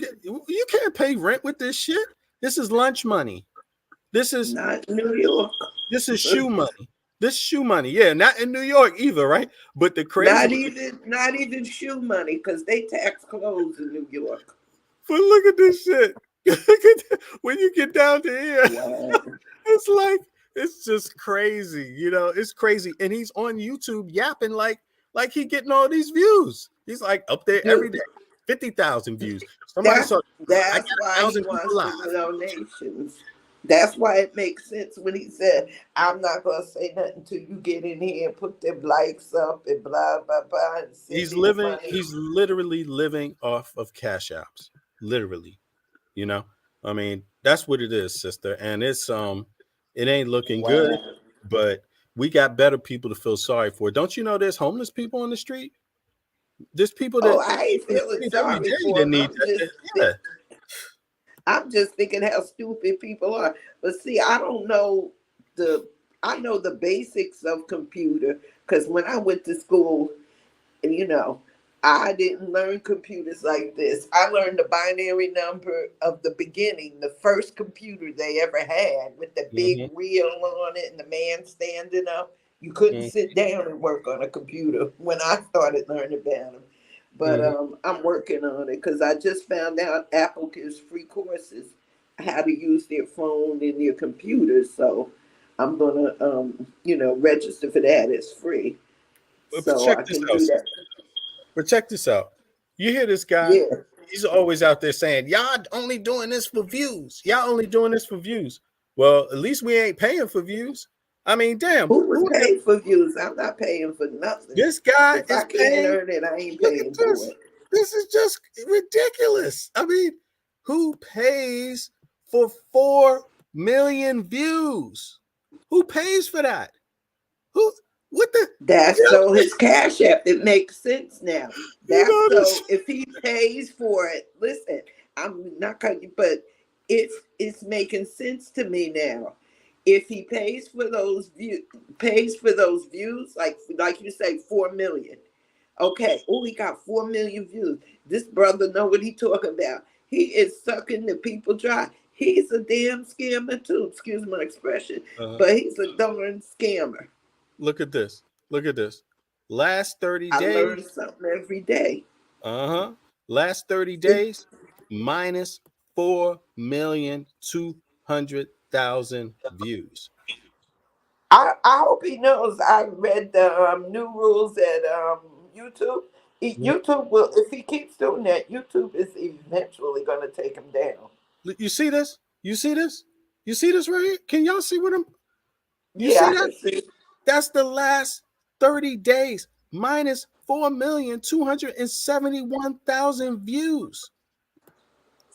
you can't pay rent with this shit. This is lunch money. This is Not New York. This is shoe money. This shoe money. Yeah, not in New York either, right? But the crazy Not even shoe money, because they tax clothes in New York. but look at this shit. Look at that. When you get down to here, Wow. it's like it's just crazy, it's crazy. And he's on YouTube yapping like he getting all these views. He's like up there every day, 50,000 views. Somebody saw That's why he 1,000 people wants live. the donations. That's why it makes sense when he said, "I'm not gonna say nothing until you get in here and put them likes up and blah blah blah." And send He's me the living. money." He's literally living off of cash apps. Literally, I mean, that's what it is, sister. And it's it ain't looking good. But we got better people to feel sorry for. Don't you know there's homeless people on the street? There's people that I ain't feeling sorry every day for that him. need that. I'm just thinking how stupid people are. But see, I don't know I know the basics of computer, because when I went to school, and I didn't learn computers like this. I learned the binary number of the beginning, the first computer they ever had with the big wheel on it and the man standing up. You couldn't sit down and work on a computer when I started learning about them. But I'm working on it, because I just found out Apple gives free courses how to use their phone and their computers. So I'm gonna register for that. It's free. But So check I this can out. do that. But check this out. You hear this guy? Yeah. He's always out there saying, "Y'all only doing this for views. Y'all only doing this for views." Well, at least we ain't paying for views. I mean, damn. Who was paying for views? I'm not paying for nothing. This guy If is I can't paying. earn it, I ain't Look at paying for this. it. This is just ridiculous. I mean, who pays for 4 million views? Who pays for that? What the? That's so his Cash App. It makes sense now. That's so if he pays for it. Listen, I'm not cutting you, but it's making sense to me now. If he pays for those views, like you say, 4 million. Okay, he got 4 million views. This brother know what he talking about. He is sucking the people dry. He's a damn scammer too. Excuse my expression, but he's a darn scammer. Look at this. Look at this. Last 30 I days. learn something every day. Last 30 days, minus 4,200,000 views. I hope he knows I read the new rules at YouTube. YouTube will, if he keeps doing that, YouTube is eventually going to take him down. You see this? You see this? You see this right here? Can y'all see what I'm? You Yeah, see I that? can see. That's the last 30 days, minus 4,271,000 views.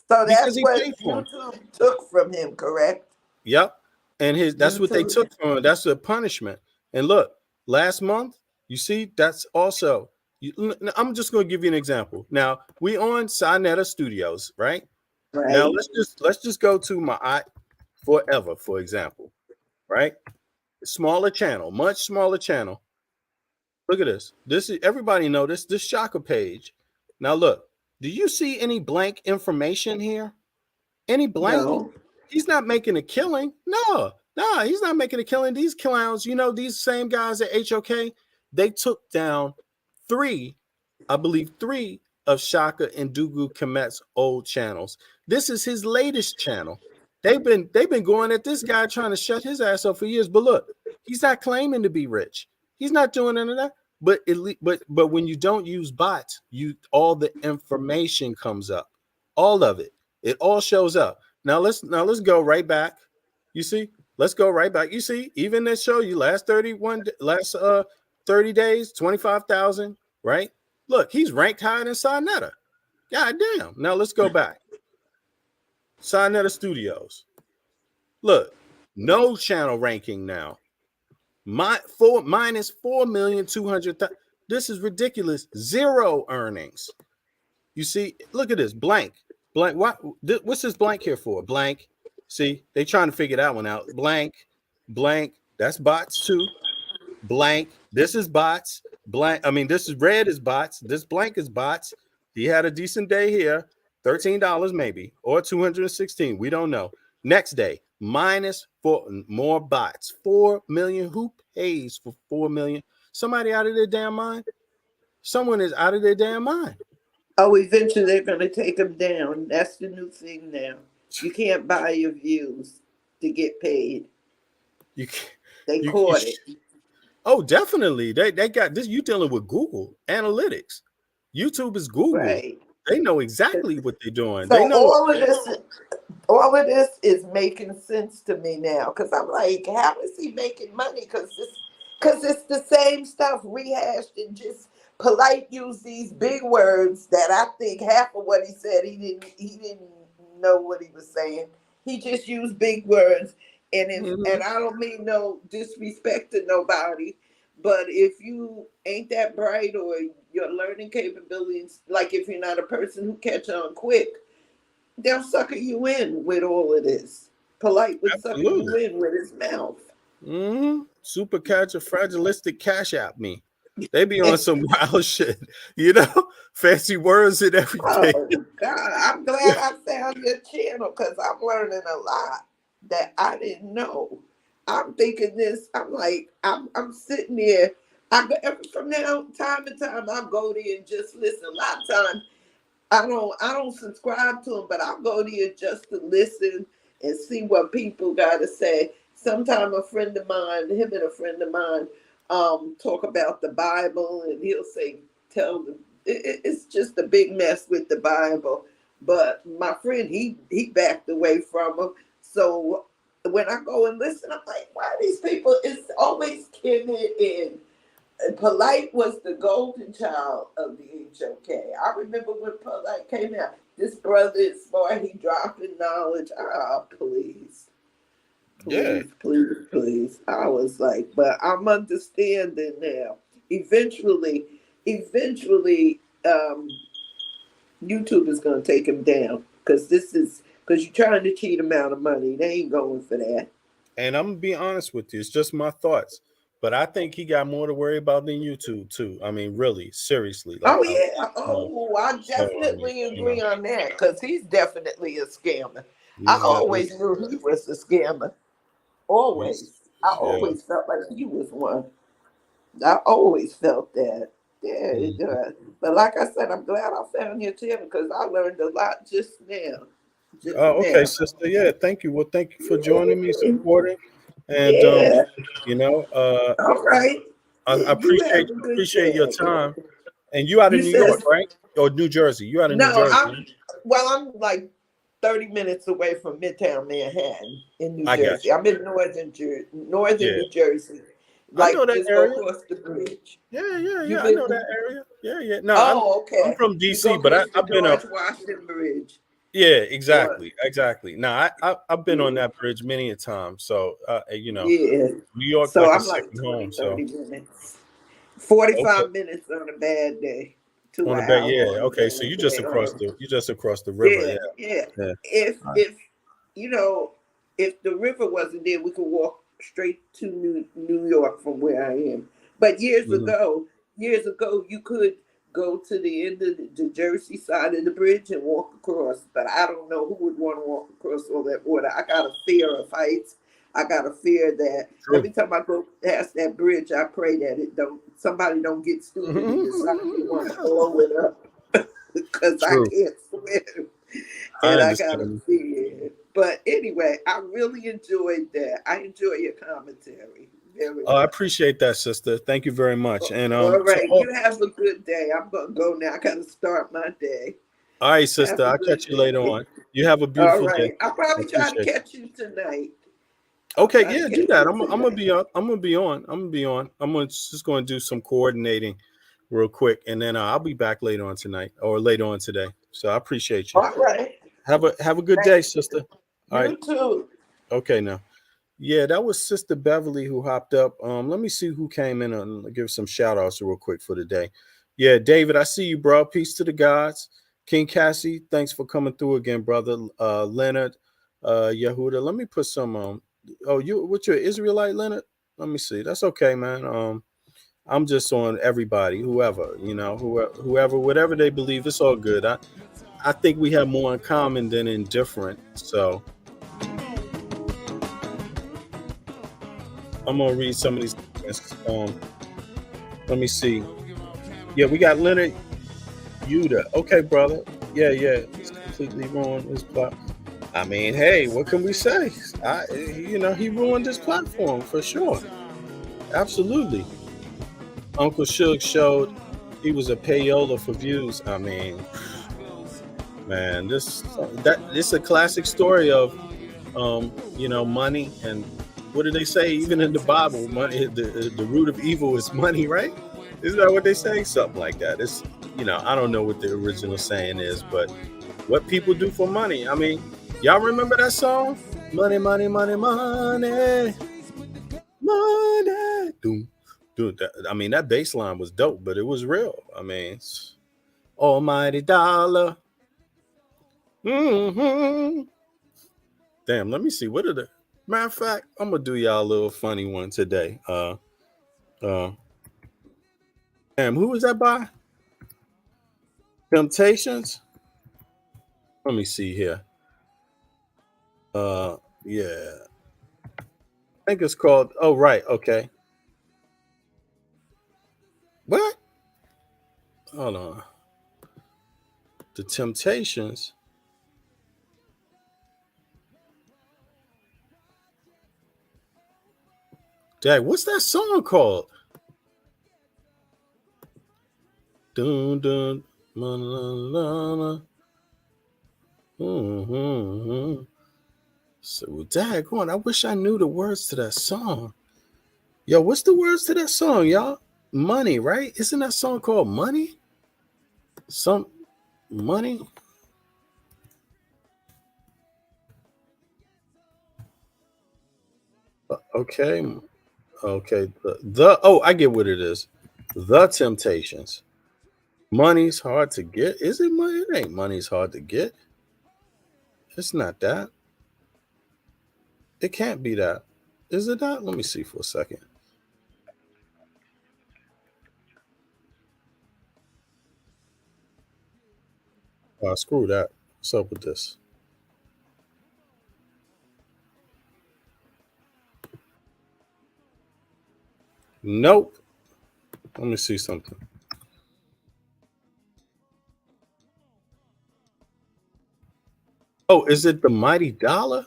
So Because that's he what paid for them. YouTube took from him, correct? Yep. And that's what they took from him. That's the punishment. And look, last month, you see, that's also, I'm just going to give you an example. Now, we on Sinetta Studios, right? Right. Now, let's just go to my Forever, for example, right? Smaller channel, much smaller channel. Look at this. This is, everybody know this Shaka page. Now, look, do you see any blank information here? Any blank? No. He's not making a killing. No, he's not making a killing. These clowns, these same guys at HOK, they took down three of Shaka and Dugu Kemet's old channels. This is his latest channel. They've been going at this guy trying to shut his ass up for years. But look, he's not claiming to be rich. He's not doing any of that. But when you don't use bots, all the information comes up. All of it. It all shows up. Now let's go right back. You see? Let's go right back. You see, even they show you last 30 days, 25,000, right? Look, he's ranked higher than Sinetta. God damn. Now let's go back. Sinetta Studios. Look, no channel ranking now. Minus 4,200,000. This is ridiculous. Zero earnings. You see, look at this blank. What's this blank here for? Blank. See, they trying to figure that one out. Blank, blank. That's bots too. Blank. This is bots. Blank. I mean, this is red is bots. This blank is bots. He had a decent day here. $13 maybe or 216. We don't know. Next day, minus 4 more bots. 4 million. Who pays for 4 million? Somebody out of their damn mind. Someone is out of their damn mind. Oh, eventually they're going to take them down. That's the new thing now. You can't buy your views to get paid. You can't, They caught it. Oh, definitely. They got this. You dealing with Google Analytics. YouTube is Google. Right. They know exactly what they're doing. So they know all of this is making sense to me now, because I'm like, how is he making money? Because it's the same stuff rehashed, and just Polight used these big words that I think half of what he said he didn't know what he was saying. He just used big words, and and I don't mean no disrespect to nobody, but if you ain't that bright or your learning capabilities, like if you're not a person who catch on quick, they'll sucker you in with all of this. Polight would sucker you in with his mouth. Super fragilistic cash app me. They be on some wild shit, you know, fancy words and everything. Oh God, I'm glad I found your channel, because I'm learning a lot that I didn't know. I'm thinking this. I'm like, I'm sitting there. From now time to time, I go there and just listen. A lot of times, I don't subscribe to them, but I'll go there just to listen and see what people got to say. Sometime a friend of mine, him and a friend of mine, talk about the Bible, and he'll say, tell them it's just a big mess with the Bible. But my friend, he backed away from him. So when I go and listen, I'm like, why these people? It's always Kenan and Polight was the golden child of the HOK. I remember when Polight came out. This brother is smart. He dropping knowledge. Ah, please. Please. I was like, but I'm understanding now. Eventually, YouTube is going to take him down, because you're trying to cheat him out of money. They ain't going for that. And I'm going to be honest with you. It's just my thoughts. But I think he got more to worry about than YouTube, too. I mean, really, seriously. Like, I definitely agree on that, because he's definitely a scammer. I always knew he was a scammer. Always. I always felt like he was one. I always felt that. Yeah, it does. But like I said, I'm glad I found your channel, because I learned a lot just now. Okay, sister. Yeah, thank you. Well, thank you for joining me, supporting. And, you know, all right. I appreciate your time. And you out of New York, right? Or New Jersey? You out of New Jersey? I'm like 30 minutes away from Midtown Manhattan in New Jersey. I'm in northern New Jersey. Like, I know that just area. go across the bridge. Yeah. I know that area. Yeah. No, okay. I'm from DC, but I've been up Washington Bridge. Yeah, exactly. No, I've been on that bridge many a time. So, you know, New York, so like I'm a like second home. 30 minutes, 45 minutes on a bad day. On a bad, okay. So you just across the river. Yeah. If you know, if the river wasn't there, we could walk straight to New York from where I am. But years ago, you could go to the end of the Jersey side of the bridge and walk across. But I don't know who would want to walk across all that water. I got a fear of heights. I got a fear that every time I go past that bridge, I pray that somebody don't get stupid and decide they want to blow it up, because I can't swim. And I got a fear. But anyway, I really enjoyed that. I enjoy your commentary. I appreciate that, sister. Thank you very much. And all right, you have a good day. I'm gonna go now. I gotta start my day. All right, sister. I'll catch you later on. You have a beautiful day. I'll probably try to catch you tonight. Okay, yeah, do that. I'm gonna be on. I'm just gonna do some coordinating real quick, and then I'll be back later on tonight or later on today. So I appreciate you. All right. Have a good day, sister. All right. You too. Okay, now. Yeah, that was Sister Beverly who hopped up. Let me see who came in and give some shout outs real quick for the day. Yeah, David, I see you, bro. Peace to the gods. King Cassie, thanks for coming through again, brother. Leonard, Yehuda. Let me put some oh, what's your Israelite, Leonard? Let me see. That's okay, man. I'm just on everybody, whoever, whoever, whatever they believe, it's all good. I think we have more in common than in different. So I'm gonna read some of these comments. Let me see. Yeah, we got Leonard Yuda. Okay, brother. Yeah, it's completely ruined his plot. I mean, hey, what can we say? He ruined his platform for sure. Absolutely. Uncle Suge showed he was a payola for views. I mean, man, this is a classic story of money. And what do they say? Even in the Bible, money, the root of evil is money, right? Isn't that what they say? Something like that. It's I don't know what the original saying is, but what people do for money. I mean, y'all remember that song? Money, money, money, money, money. Dude, that bass line was dope, but it was real. I mean, almighty dollar. Mm-hmm. Damn, let me see. What are the matter of fact? I'm gonna do y'all a little funny one today. Damn, who was that by? Temptations. Let me see here. Yeah. I think it's called. Oh, right. Okay. What? Hold on. The Temptations. Dad, what's that song called? Dun dun. La, la, la. Mm-hmm. So, Dad, go on. I wish I knew the words to that song. Yo, what's the words to that song, y'all? Money, right? Isn't that song called Money? Some money. Okay. I get what it is. The Temptations. Money's hard to get. Is it money? It ain't money's hard to get. It's not that. It can't be that. Is it that? Let me see for a second. Oh, screw that. What's up with this? Nope. Let me see something. Oh, is it the Mighty Dollar?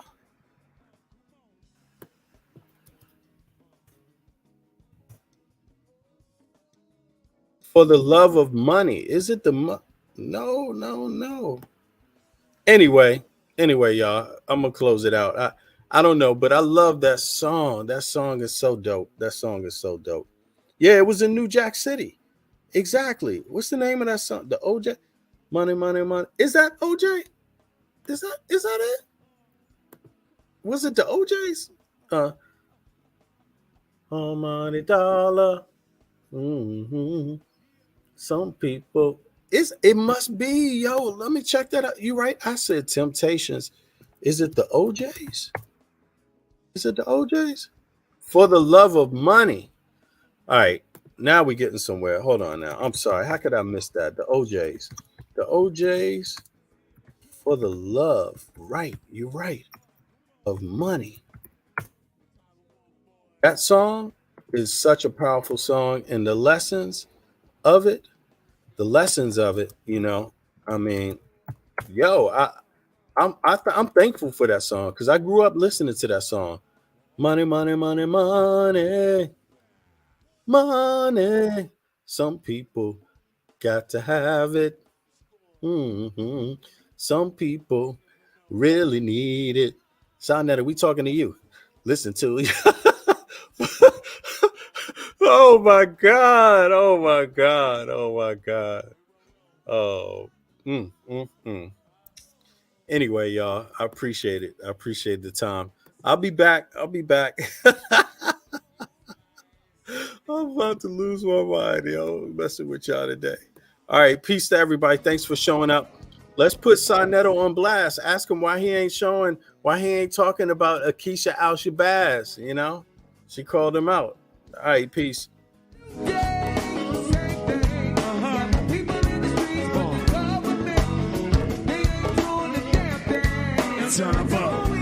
For the love of money. Is it the No. Anyway, y'all, I'm gonna close it out. I don't know, but I love that song. That song is so dope. Yeah, it was in New Jack City. Exactly. What's the name of that song? The OJ? Money, money, money. Is that OJ? Is that it? Was it the OJs? Money dollar. Mm-hmm. Some people. It must be, yo. Let me check that out. You right? I said Temptations. Is it the OJs? Is it the OJs? For the love of money. All right. Now we're getting somewhere. Hold on now. I'm sorry. How could I miss that? The OJs. The OJs for the love. Right. You're right. Of money. That song is such a powerful song. And the lessons of it, I mean, yo, I'm thankful for that song because I grew up listening to that song. Money, money, money, money, money. Some people got to have it. Mm-hmm. Some people really need it. Sonetta, we talking to you. Listen to it. Oh my God. Oh my God. Oh my God. Oh. Anyway, y'all, I appreciate it. I appreciate the time. I'll be back. I'm about to lose my mind, yo. Messing with y'all today. All right. Peace to everybody. Thanks for showing up. Let's put Sarnetto on blast. Ask him why he ain't talking about Akeisha Al-Shabazz, you know? She called him out. All right, peace. Time up.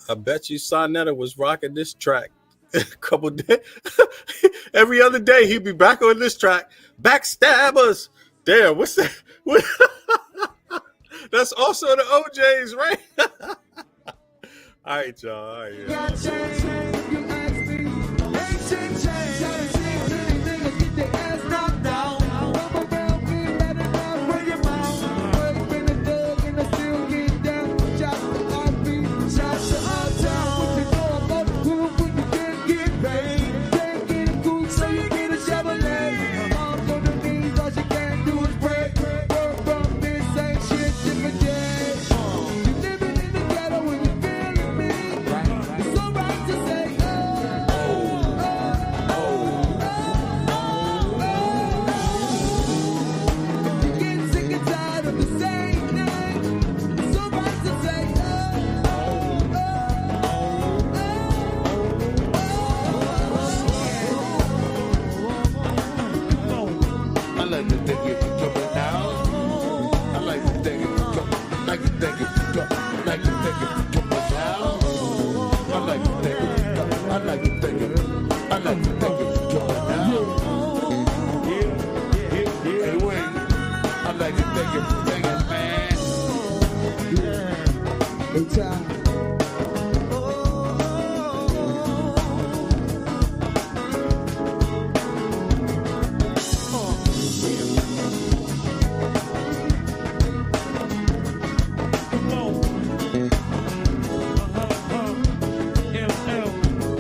I bet you Sarnetto was rocking this track a couple days. Every other day he'd be back on this track. Backstabbers. Damn, what's that? What? That's also the OJs, right? All right, y'all. All right, yeah. Time.